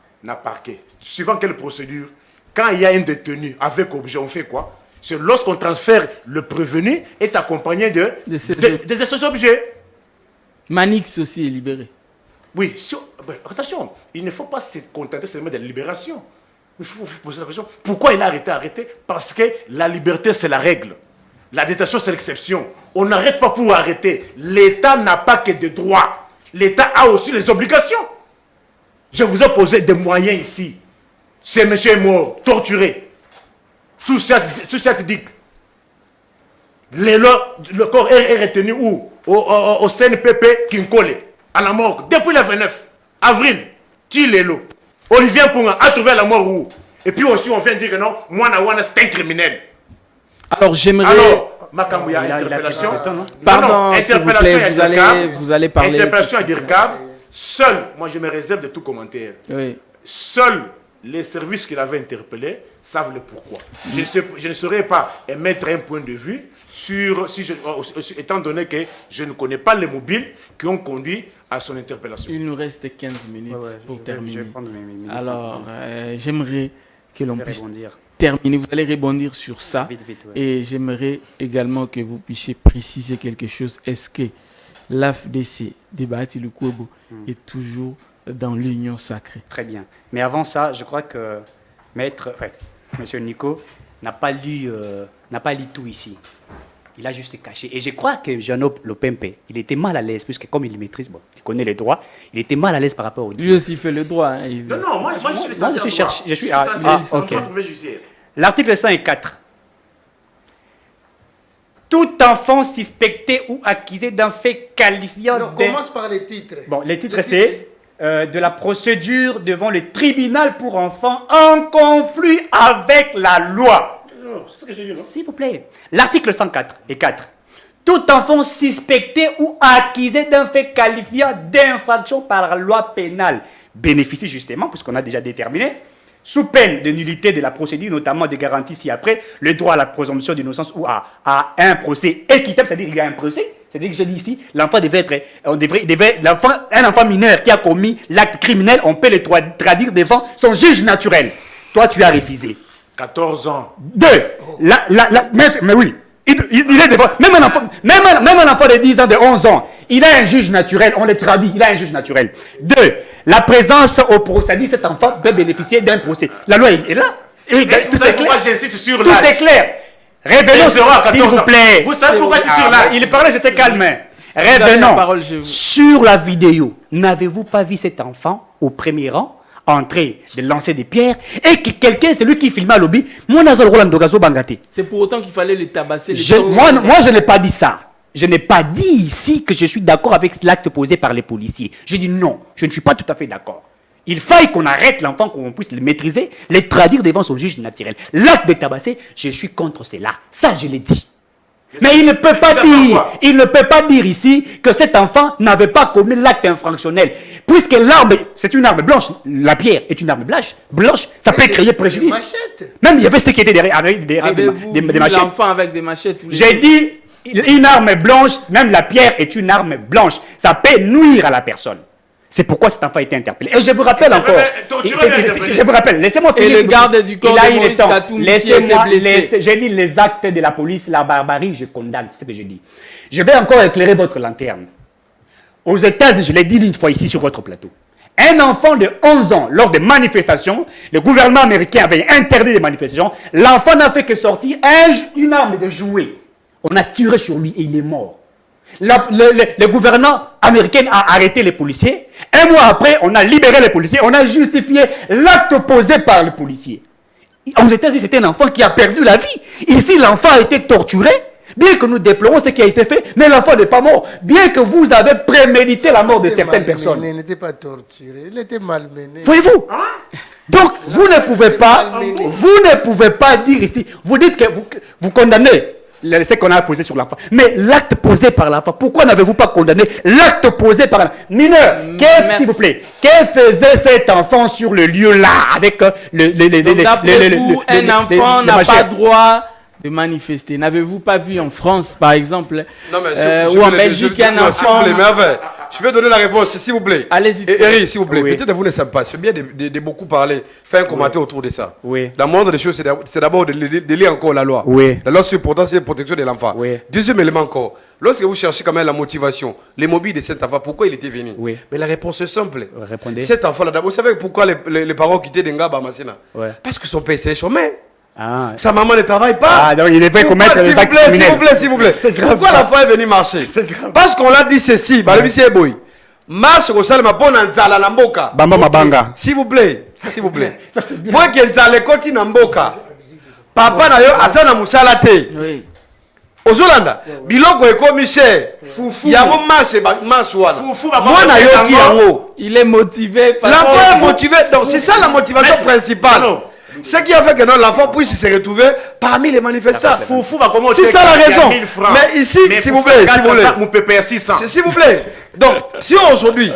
parquet. Suivant quelle procédure? Quand il y a un détenu avec objet, on fait quoi? C'est lorsqu'on transfère le prévenu est accompagné de ces objets. Manix aussi est libéré. Oui, attention, il ne faut pas se contenter seulement de la libération. Il faut poser la question, pourquoi il a arrêté? Parce que la liberté, c'est la règle. La détention, c'est l'exception. On n'arrête pas pour arrêter. L'État n'a pas que des droits. L'État a aussi les obligations. Je vous ai posé des moyens ici. Ce monsieur est mort, torturé, sous cette digue. Le corps est retenu où? Au CNPP Kinkole, à la mort, depuis le 29 avril. Tilelo. Olivier Ponga a trouvé la mort où? Et puis aussi, on vient dire que non, Mwana c'est un criminel. Alors, j'aimerais. Alors, Makamouya, interpellation. Pardon, s'il vous plaît, vous allez parler. Interpellation à DIRCAB. Seul, moi je me réserve de tout commentaire. Oui. Seul les services qu'il avait interpellés savent le pourquoi. Je ne saurais pas émettre un point de vue sur, étant donné que je ne connais pas les mobiles qui ont conduit à son interpellation. Il nous reste 15 minutes pour terminer. Je vais prendre mes minutes. Alors, j'aimerais que l'on puisse terminer. Vous allez rebondir sur ça. Vite, et j'aimerais également que vous puissiez préciser quelque chose. Est-ce que l'AFDC, Debati Lukwebo, est toujours dans l'union sacrée? Très bien. Mais avant ça, je crois que Monsieur Nico n'a pas lu tout ici. Il a juste caché. Et je crois que Jean Lopempe, il était mal à l'aise, puisque comme il maîtrise, il connaît les droits, il était mal à l'aise par rapport au Lui aussi fait le droit. Hein, Non, moi je suis L'article 104. Tout enfant suspecté ou accusé d'un fait qualifiant de... commence par les titres. Bon, les titres, c'est de la procédure devant le tribunal pour enfants en conflit avec la loi. S'il vous plaît. L'article 104 et 4. Tout enfant suspecté ou accusé d'un fait qualifiant d'infraction par la loi pénale bénéficie justement, puisqu'on a déjà déterminé, sous peine de nullité de la procédure, notamment des garanties ci-après, le droit à la présomption d'innocence ou à un procès équitable, c'est-à-dire qu'il y a un procès, c'est-à-dire que je dis ici, l'enfant un enfant mineur qui a commis l'acte criminel, on peut le traduire devant son juge naturel. Toi, tu as refusé. 14 ans. 2. Mais oui, il est devant, même un enfant de 10 ans, de 11 ans, il a un juge naturel, on le traduit, il a un juge naturel. 2. La présence au procès, c'est-à-dire cet enfant peut bénéficier d'un procès. La loi est là. Et tout est clair. J'insiste sur tout est clair. Revenons, s'il vous plaît. Vous savez pourquoi c'est sur l'âge? Il parlait, j'étais calme. Revenons sur la vidéo. N'avez-vous pas vu cet enfant au premier rang en train de lancer des pierres et que quelqu'un, c'est lui qui filmait à lobby, c'est pour autant qu'il fallait les tabasser. Moi, je n'ai pas dit ça. Je n'ai pas dit ici que je suis d'accord avec l'acte posé par les policiers. Je dis non, je ne suis pas tout à fait d'accord. Il faille qu'on arrête l'enfant, qu'on puisse le maîtriser, le traduire devant son juge naturel. L'acte de tabasser, je suis contre cela. Ça, je l'ai dit. Mais il ne peut pas dire ici que cet enfant n'avait pas commis l'acte infractionnel. Puisque l'arme, c'est une arme blanche. La pierre est une arme blanche. Ça peut créer préjudice. Même il y avait ceux qui étaient derrière des machettes. L'enfant avec des machettes. J'ai dit, une arme blanche, même la pierre est une arme blanche. Ça peut nuire à la personne. C'est pourquoi cet enfant a été interpellé. Et je vous rappelle encore. Je vous rappelle, laissez-moi finir. Et le garde du corps de Maurice Katoum qui était blessé. J'ai dit les actes de la police, la barbarie, je condamne. C'est ce que j'ai dit. Je vais encore éclairer votre lanterne. Aux États-Unis, je l'ai dit une fois ici sur votre plateau. Un enfant de 11 ans, lors des manifestations, le gouvernement américain avait interdit les manifestations. L'enfant n'a fait que sortir une arme de jouet. On a tiré sur lui et il est mort. Le gouvernement américain a arrêté les policiers. Un mois après, on a libéré les policiers. On a justifié l'acte posé par les policiers. Aux États-Unis, c'était un enfant qui a perdu la vie. Ici, l'enfant a été torturé. Bien que nous déplorons ce qui a été fait, mais l'enfant n'est pas mort. Bien que vous avez prémédité la mort de certaines personnes. Il n'était pas torturé, il était malmené. Voyez-vous? Donc, vous ne pouvez pas dire ici, vous dites que vous condamnez ce qu'on a posé sur l'enfant. Mais l'acte posé par l'enfant, pourquoi n'avez-vous pas condamné l'acte posé par l'enfant? Mineur, s'il vous plaît, que faisait cet enfant sur le lieu là avec d'après vous, un enfant n'a pas droit de manifester. N'avez-vous pas vu en France, par exemple, ou en Belgique, un enfant... Je peux donner la réponse, s'il vous plaît. Allez-y. Eric, s'il vous plaît. Oui. Peut-être vous ne savez pas. C'est bien de beaucoup parler. Faire un commentaire autour de ça. Oui. La moindre des choses, c'est d'abord de lire encore la loi. Oui. La loi sur la protection de l'enfant. Oui. Deuxième élément encore. Lorsque vous cherchez quand même la motivation, les mobiles de cet enfant, pourquoi il était venu? Oui. Mais la réponse est simple. Répondez. Cet enfant-là, d'abord, vous savez pourquoi les parents quittaient Denga Masina? Ouais. Parce que son père s'est chômé. Ah. Sa maman ne travaille pas. Ah, donc il devait commettre des actes criminels. S'il vous plaît. C'est grave. Pourquoi l'enfant est venu marcher? C'est grave. Parce qu'on l'a dit ceci. Marche au salama pour Nzala Namboka. Bamba Mabanga. S'il vous plaît. S'il vous plaît. Ça c'est bien. Pour que Nzala koti Namboka. Papa na yo azana musala te. Oui. Ozolanda. Biloko ekomi cher. Fufu. Yango marche wana. Fufu, Mwana yo ki yango. Il est motivé par... L'enfant est motivé. Donc c'est ça la motivation principale. Non. Ce qui a fait que l'enfant puisse se retrouver parmi les manifestants. Fufu va comment C'est ça la raison. Mais ici, s'il vous plaît, s'il vous plaît. Mon pépère 600. S'il vous plaît. Donc, si aujourd'hui,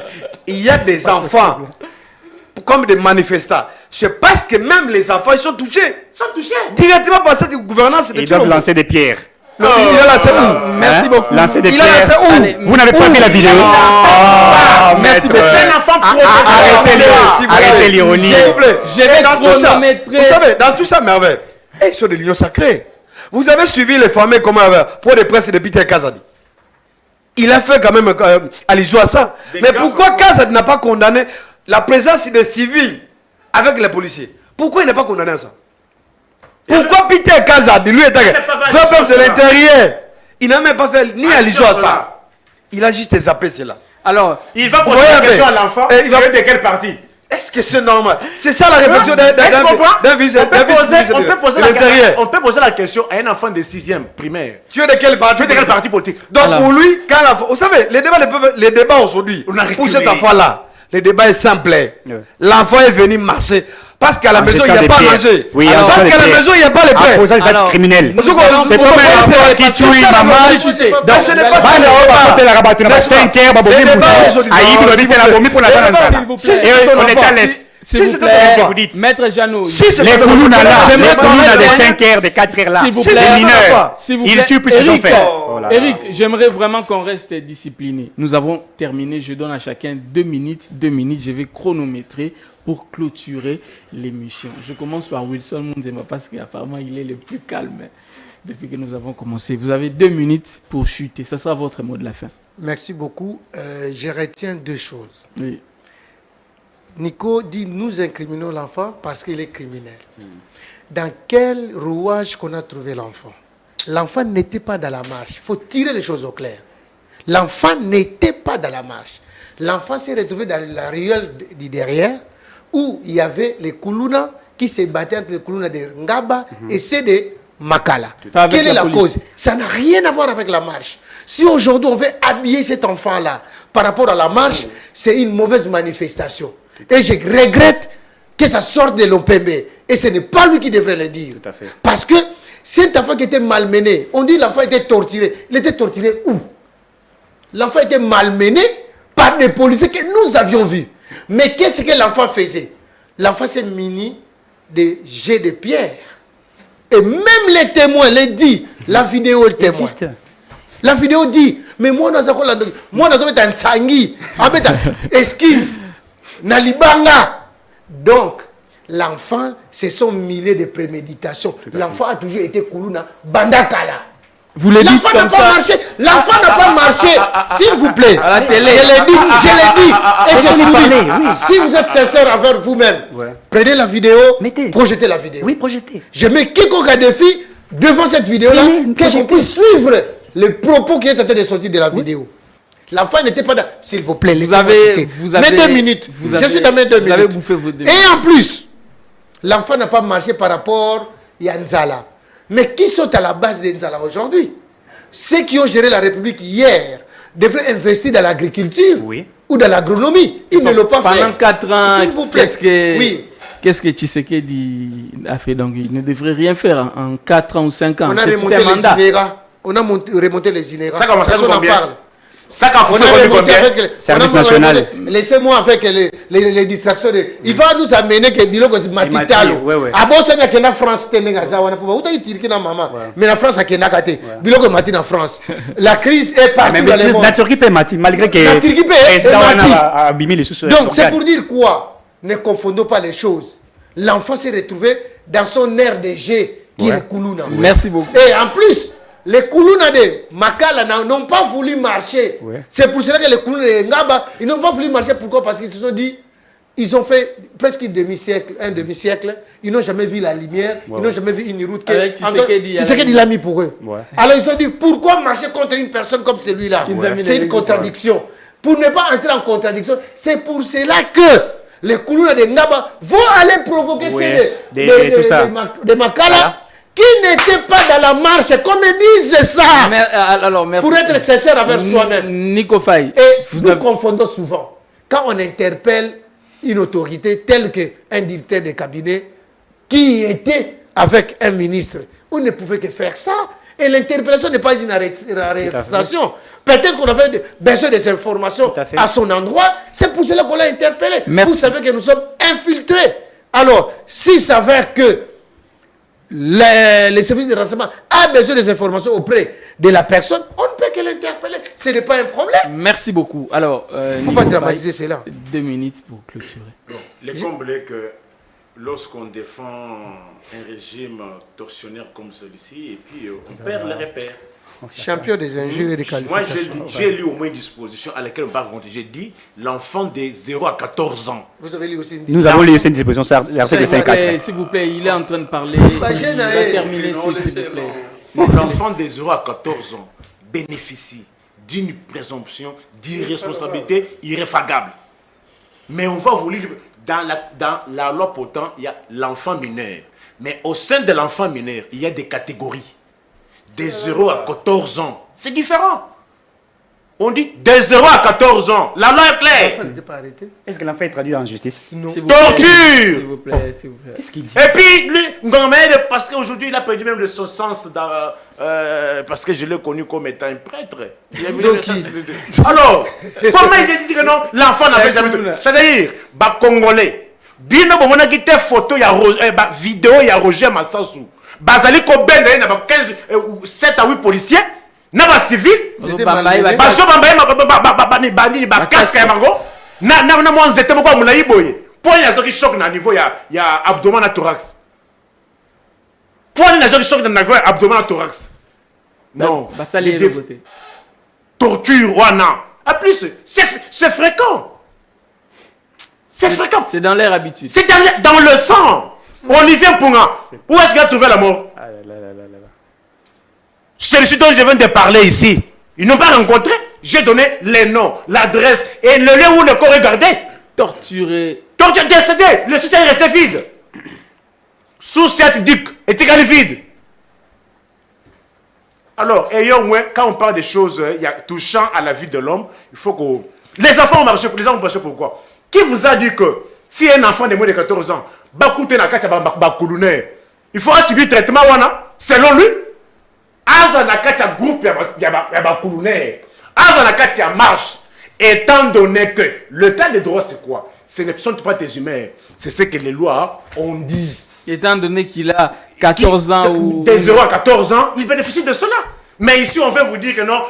il y a des enfants comme des manifestants, c'est parce que même les enfants, ils sont touchés. Ils sont touchés. Directement par cette gouvernance. Ils doivent lancer des pierres. Non, il a lancé où? Merci beaucoup. Lancer des Il a lancé pierres. où? Allez, Vous n'avez pas vu la vidéo? merci. maître. C'est un enfant professionnel. Arrêtez l'ironie. S'il vous plaît. Je vais Dans tout ça, chronométrer. vous savez, dans tout ça, merveille, ils sont des lions sacrés. Vous avez suivi les fameux comment pour les presses de Peter Kazadi. Il a fait quand même allusion à ça. Mais pourquoi Kazadi n'a pas condamné la présence des civils avec les policiers? Pourquoi il n'a pas condamné ça? Pourquoi Peter Kazadi, lui, était fait de l'intérieur? Il n'a même pas fait ni allusion à ça. Il a juste zappé cela. Alors, Il va poser la question à l'enfant. Il va de quelle partie? Est-ce que c'est normal? C'est ça la réflexion d'un vice on peut l'intérieur. poser la question à un enfant de 6e primaire. Tu es de quel parti? Tu es de quel parti politique? Donc Alors. pour lui, quand l'enfant... Vous savez, les débats aujourd'hui, On a pour reculé. cet enfant-là, le débat est simple. L'enfant est venu marcher. Parce qu'à la maison, il n'y a pas à manger. Oui, Parce qu'à la maison, il n'y a pas les En pains. posant des actes Alors, criminels. nous C'est comme allons- un enfant qui tue maman. Donc ce n'est pas ça. Bana le oyo débat. bakote la rabat, tu n'as pas 5 heures, babomi C'est le débat mutu. aujourd'hui. Ayibi Non, babi s'il fait la vous vomi pour la plaît. faire S'il ça. vous plaît. Et on est à enfant, l'est. s'il vous c'est plaît, ton enfant. vous dites. Maître Jeannot, Si c'est Les ton enfant. Koulouna là, J'aimerais les Koulouna qu'on de mette 5 heures, de 4 heures là, S'il vous c'est plaît. des mineurs. s'il vous Ils plaît. tuent plus qu'ils ont Eric, fait. Eric, j'aimerais vraiment qu'on reste discipliné. Nous avons terminé. Je donne à chacun 2 minutes. 2 minutes. Je vais chronométrer pour clôturer l'émission. Je commence par Wilson Munzema parce qu'apparemment il est le plus calme depuis que nous avons commencé. Vous avez 2 minutes pour chuter. Ça sera votre mot de la fin. Merci beaucoup. Je retiens 2 choses. Oui. Nico dit nous incriminons l'enfant parce qu'il est criminel. Dans quel rouage qu'on a trouvé l'enfant? L'enfant n'était pas dans la marche. Il faut tirer les choses au clair. L'enfant n'était pas dans la marche. L'enfant s'est retrouvé dans la ruelle du derrière où il y avait les Koulouna qui se battaient entre les Koulouna de Ngaba et ceux de Makala. Pas avec Quelle est la la police. cause? Ça n'a rien à voir avec la marche. Si aujourd'hui on veut habiller cet enfant-là par rapport à la marche, c'est une mauvaise manifestation. Et je regrette que ça sorte de l'OPMB. Et ce n'est pas lui qui devrait le dire. Tout à fait. Parce que cet enfant qui était malmené, on dit l'enfant était torturé. Il était torturé où? L'enfant était malmené par des policiers que nous avions vus. Mais qu'est-ce que l'enfant faisait? L'enfant s'est muni des jets de pierre. Et même les témoins le dit. La vidéo est témoin. Existe. La vidéo dit, mais moi, moi, un tsangi, esquive, nalibanga. Donc, l'enfant, c'est son milieu de préméditation. L'enfant a toujours été Koulouna, bandakala. Vous le dites L'enfant n'a comme pas ça. marché. L'enfant n'a pas marché. S'il vous plaît. À la télé. Je l'ai dit. Et je suis parler, oui. Si vous êtes sincère envers vous-même, prenez la vidéo, Mettez. projetez la vidéo. Oui, projeté. Je mets quiconque a défi devant cette vidéo-là, Oui, que je puisse suivre les propos qui est en train de sortir de la vidéo. L'enfant n'était pas dans... S'il vous plaît, laissez-moi citer. Mes 2 minutes. Je suis dans mes 2 minutes. Vous avez bouffé vos 2 minutes. Et en plus, l'enfant n'a pas marché par rapport à Nzala. Mais qui sont à la base de Nzala aujourd'hui? Ceux qui ont géré la République hier devraient investir dans l'agriculture Oui. ou dans l'agronomie. Ils ne l'ont pas fait. Pendant 4 ans, S'il vous plaît. qu'est-ce que... Oui. Qu'est-ce que Tshisekedi a fait? Donc il ne devrait rien faire en 4 ans ou 5 ans. On a remonté les INERA. On a remonté les INERA. Ça commence à combien? Ça on a remonté avec le service national. Laissez-moi avec les distractions. Il va nous amener que Bilo Matitalo. À Boston, il y a France. Mais la France a Kenakate. Bilo Mati en France. La crise est partout dans le monde. La Turquie paie Mati, malgré que la Turquie paie Mati. Donc c'est pour dire quoi? Ne confondons pas les choses. L'enfant s'est retrouvé dans son air de jeu qui est Koulouna. Merci beaucoup. Et en plus, les Koulouna de Makala n'ont pas voulu marcher. C'est pour cela que les Koulouna de Ngaba, ils n'ont pas voulu marcher. Pourquoi? Parce qu'ils se sont dit, ils ont fait presque un demi-siècle, ils n'ont jamais vu la lumière, ils n'ont jamais vu une route qui Tshisekedi l'a mis pour eux. Alors ils se sont dit, pourquoi marcher contre une personne comme celui-là? C'est une contradiction. Pour ne pas entrer en contradiction, c'est pour cela que les Koulouna de Ngaba vont aller provoquer des Makala qui n'étaient pas dans la marche, comme ils disent ça. Alors, merci. Pour être sincère avec soi-même. Nico Faye. Et nous confondons souvent. Quand on interpelle une autorité telle qu'un directeur de cabinet qui était avec un ministre, on ne pouvait que faire ça. Et l'interpellation n'est pas une arrestation. Peut-être qu'on avait besoin des informations à son endroit. C'est pour cela qu'on l'a interpellé. Vous savez que nous sommes infiltrés. Alors, s'il s'avère que les services de renseignement ont besoin des informations auprès de la personne, on ne peut que l'interpeller. Ce n'est pas un problème. Merci beaucoup. Alors, il ne faut pas dramatiser cela. 2 minutes pour clôturer. Le comble est que lorsqu'on défend un régime tortionnaire comme celui-ci, et puis on perd les repères. Champion des injures et des qualifications. Moi, j'ai lu au moins une disposition à laquelle on va raconter. J'ai dit l'enfant de 0 à 14 ans. Vous avez lu aussi une disposition. Nous avons lu aussi une disposition, c'est l'article 54. S'il vous plaît, il est en train de parler. Il va terminer, s'il vous plaît. L'enfant de 0 à 14 ans bénéficie d'une présomption d'irresponsabilité irréfragable. Mais on va vous lire, dans la loi pourtant, il y a l'enfant mineur. Mais au sein de l'enfant mineur, il y a des catégories. De 0 à 14 ans. C'est différent. On dit de 0 à 14 ans. La loi est claire. Est-ce que l'enfant est traduit en justice? Non. Torture. S'il vous plaît, s'il vous plaît. Qu'est-ce qu'il dit? Et puis, lui, parce qu'aujourd'hui, il a perdu même de son sens parce que je l'ai connu comme étant un prêtre. Alors, comment il dit que non, l'enfant n'a fait jamais tout. C'est-à-dire, Congolais, bien bon, on a quitté photo, vidéo, il y a Roger Massassou. Bazali ko ben na 15 7 à 8 policiers na ba civil ba so ba casque ya mango na mo nzete moko mulai boye po ya zoki choc na niveau ya abdomen na thorax po na zoki choc na niveau abdomen na thorax non torture wana en plus c'est fréquent, c'est dans l'air habituel, c'est dans le sang. Olivier Punga, où est-ce qu'il a trouvé la mort? Celui dont je viens de parler ici, ils n'ont pas rencontré. J'ai donné les noms, l'adresse et le lieu où le corps est gardé. Torturé. Décédé, le soutien est resté vide. Sous cette duc est égal vide. Alors, quand on parle des choses touchant à la vie de l'homme, il faut que... Les enfants ont marché pourquoi? Qui vous a dit que si un enfant de moins de 14 ans, il faudra subir le traitement selon lui? Groupe marche. Étant donné que le tas de droit c'est quoi? Ce ne sont pas des humains, c'est ce que les lois ont dit. Étant donné qu'il a 14 ans ou... Des 0 à 14 ans, il bénéficie de cela. Mais ici, on veut vous dire que non,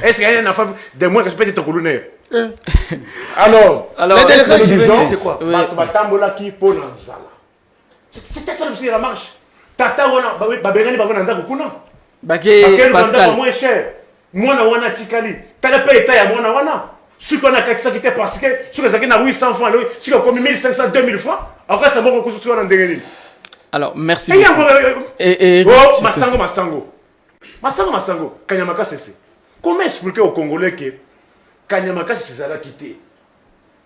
est-ce qu'il y a un enfant de moins que je peux être Koulouné? Alors, c'est quoi? C'était ça le la marche. Tata wana babengani bango na ndako kuna. Pascal. Moins cher. Mwana wana tikali. Tala pa eta ya mwana wana. Suko na katisa kite parce que suko zaki na 800 francs, suko comme 1500 2000 francs. Après ça bon ko suko na ndengeni. Alors, merci beaucoup. Masango, Kanyamaka Sese. Comment expliquer aux Congolais que Kanyamaka Sese a quitté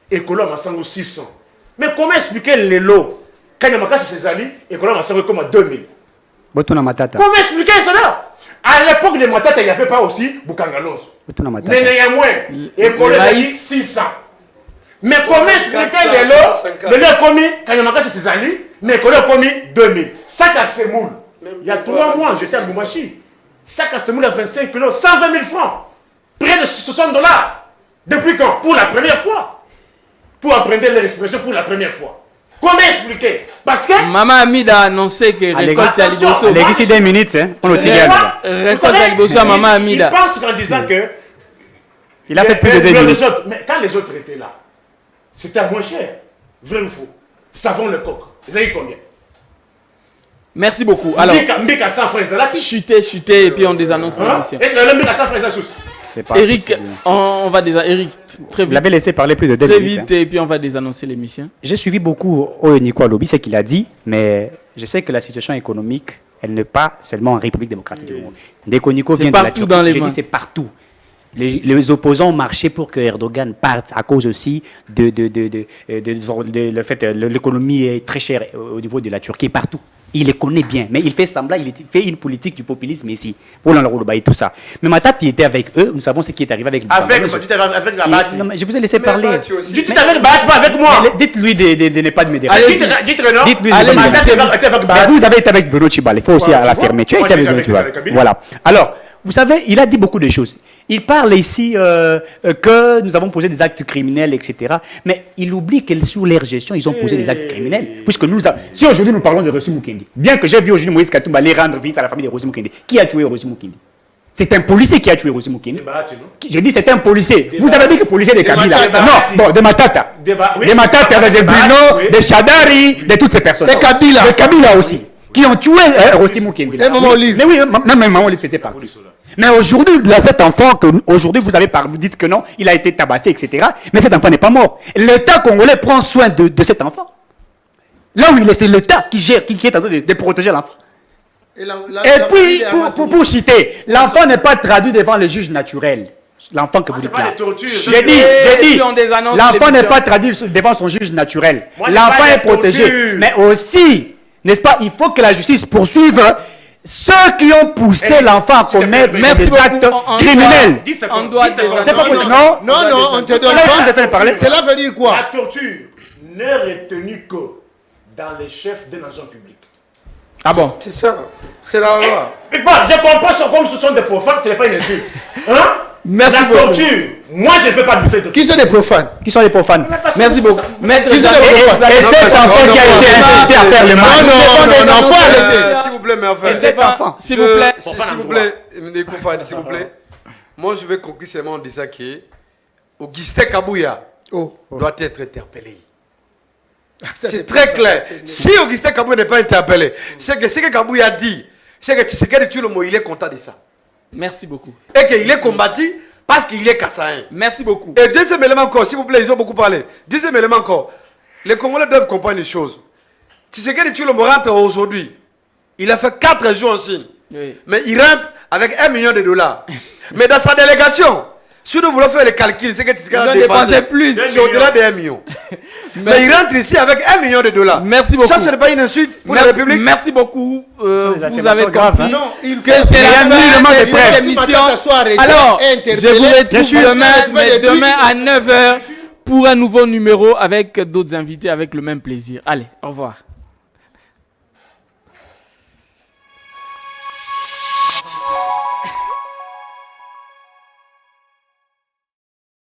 et que là, Masango 600? Mais comment expliquer les lots? Kanyamaka Sese et que là, Masango comme à 2000. Comment expliquer cela? À l'époque de Matata, il n'y avait pas aussi Boukangalos. Mais il y a moins. Et que là, 600. Mais comment expliquer les lots? Les lots commis, quand il y a marqué c'est Césali, mais quand il y a commis 2000. Sac à semoule. Il y a 3 mois, j'étais à Boumachi. Sac à semoule à 25 kilos, 120 000 francs. Près de 60 $. Depuis quand? Pour la première fois. Pour apprendre l'expression pour la première fois. Comment expliquer? Parce que Maman Amida a annoncé que récolte à Liboso. Les ici 2 minutes, hein, on le tire. Récolte à Liboso à Maman Amida. Il pense qu'en disant que. Il a fait plus de 2 minutes. Mais quand les autres étaient là, c'était moins cher. Vrai ou faux? Savon le coq. Vous avez combien? Merci beaucoup. Alors, Mbika 100 francs, c'est là qui. chuter et puis on désannonce l'émission. Est-ce que le Mbika 100 francs, c'est sous? Eric, on va désannoncer. Eric, très vite. Vous l'avez laissé parler plus de 2 Très minutes. vite et puis on va désannoncer l'émission. J'ai suivi beaucoup Nico Lobby, ce qu'il a dit, mais je sais que la situation économique, elle n'est pas seulement en République démocratique du Congo. Dès que Nico vient de la Turquie, j'ai dit c'est partout. Les opposants ont marché pour que Erdogan parte à cause aussi de le fait que l'économie est très chère au niveau de la Turquie partout. Il les connaît bien, mais il fait semblant, il fait une politique du populisme ici, pour l'enrôler et tout ça. Mais Matati était avec eux, nous savons ce qui est arrivé avec avec la Bati. Non, mais je vous ai laissé parler. Dites avec Bati, pas avec moi. Dites-lui de ne pas me déranger. Dites-le non. Dites-lui Allez-y. vous avez été avec Bruno Chibal, il faut aussi l'affirmer. Tu as été avec Bruno Chibal. Voilà. Alors, vous savez, il a dit beaucoup de choses. Il parle ici que nous avons posé des actes criminels, etc. Mais il oublie que sous leur gestion, ils ont posé des actes criminels. Puisque si aujourd'hui nous parlons de Rossi Mukendi, bien que j'ai vu aujourd'hui Moïse Katumba aller rendre visite à la famille de Rossi Mukendi, qui a tué Rossi Mukendi? C'est un policier qui a tué Rossi Mukendi. J'ai dit c'est un policier. Vous avez dit que policier de Kabila. Non, bon, de Matata. De Matata, de Bruno, de Chadari, de toutes ces personnes. De Kabila. De Kabila aussi. Qui ont tué Rossi Mukendi. Mais oui, même Maman Olive faisait partie. Mais aujourd'hui, cet enfant, aujourd'hui vous dites que non, il a été tabassé, etc. Mais cet enfant n'est pas mort. L'État congolais prend soin de cet enfant. Là où il est, c'est l'État qui gère, qui est en train de protéger l'enfant. Et puis, pour citer, l'enfant n'est pas traduit devant le juge naturel. L'enfant que vous dites là. J'ai dit, l'enfant n'est pas traduit devant son juge naturel. L'enfant est protégé. Mais aussi, n'est-ce pas, il faut que la justice poursuive ceux qui ont poussé l'enfant à commettre des actes criminels. On doit C'est pas possible. Non, on te donne pas. Cela veut dire quoi? La torture n'est retenue que dans les chefs des nations publiques. Ah bon? C'est ça. C'est la loi. Je comprends ça comme ce sont des profanes, ce n'est pas une insulte. Hein? Merci beaucoup. La torture, moi je ne peux pas dire ça. Qui sont des profanes? Qui sont les profanes? Merci beaucoup. Maître Qui sont les profanes? Et cet enfant qui a été incité à faire le mal. Non, s'il vous plaît, mais enfin. Et cet enfant, s'il vous plaît. S'il vous plaît. Moi, je vais conclure seulement en disant que Augustin Kabouya doit être interpellé. C'est très clair. Si Augustin Kabouya n'est pas interpellé, c'est que ce que Kabouya dit, c'est que Tshisekedi Tshilombo, il est content de ça. Merci beaucoup. Et qu'il est combattu parce qu'il est Kassaïen. Merci beaucoup. Et deuxième élément encore, s'il vous plaît, ils ont beaucoup parlé. Deuxième élément encore, les Congolais doivent comprendre une chose. Tshisekedi Tshilombo rentre aujourd'hui. Il a fait 4 jours en Chine. Oui. Mais il rentre avec $1 million. Mais dans sa délégation, si nous voulons faire les calculs, c'est que Tshisekedi a dépensé plus. C'est au-delà de 1 million. Mais il rentre ici avec $1 million. Merci beaucoup. Ça, ce n'est pas une insulte pour la République. Merci beaucoup. Vous avez compris que c'est la fin de cette émission. Alors, je vous retrouve demain à 9h pour un nouveau numéro avec d'autres invités avec le même plaisir. Allez, au revoir.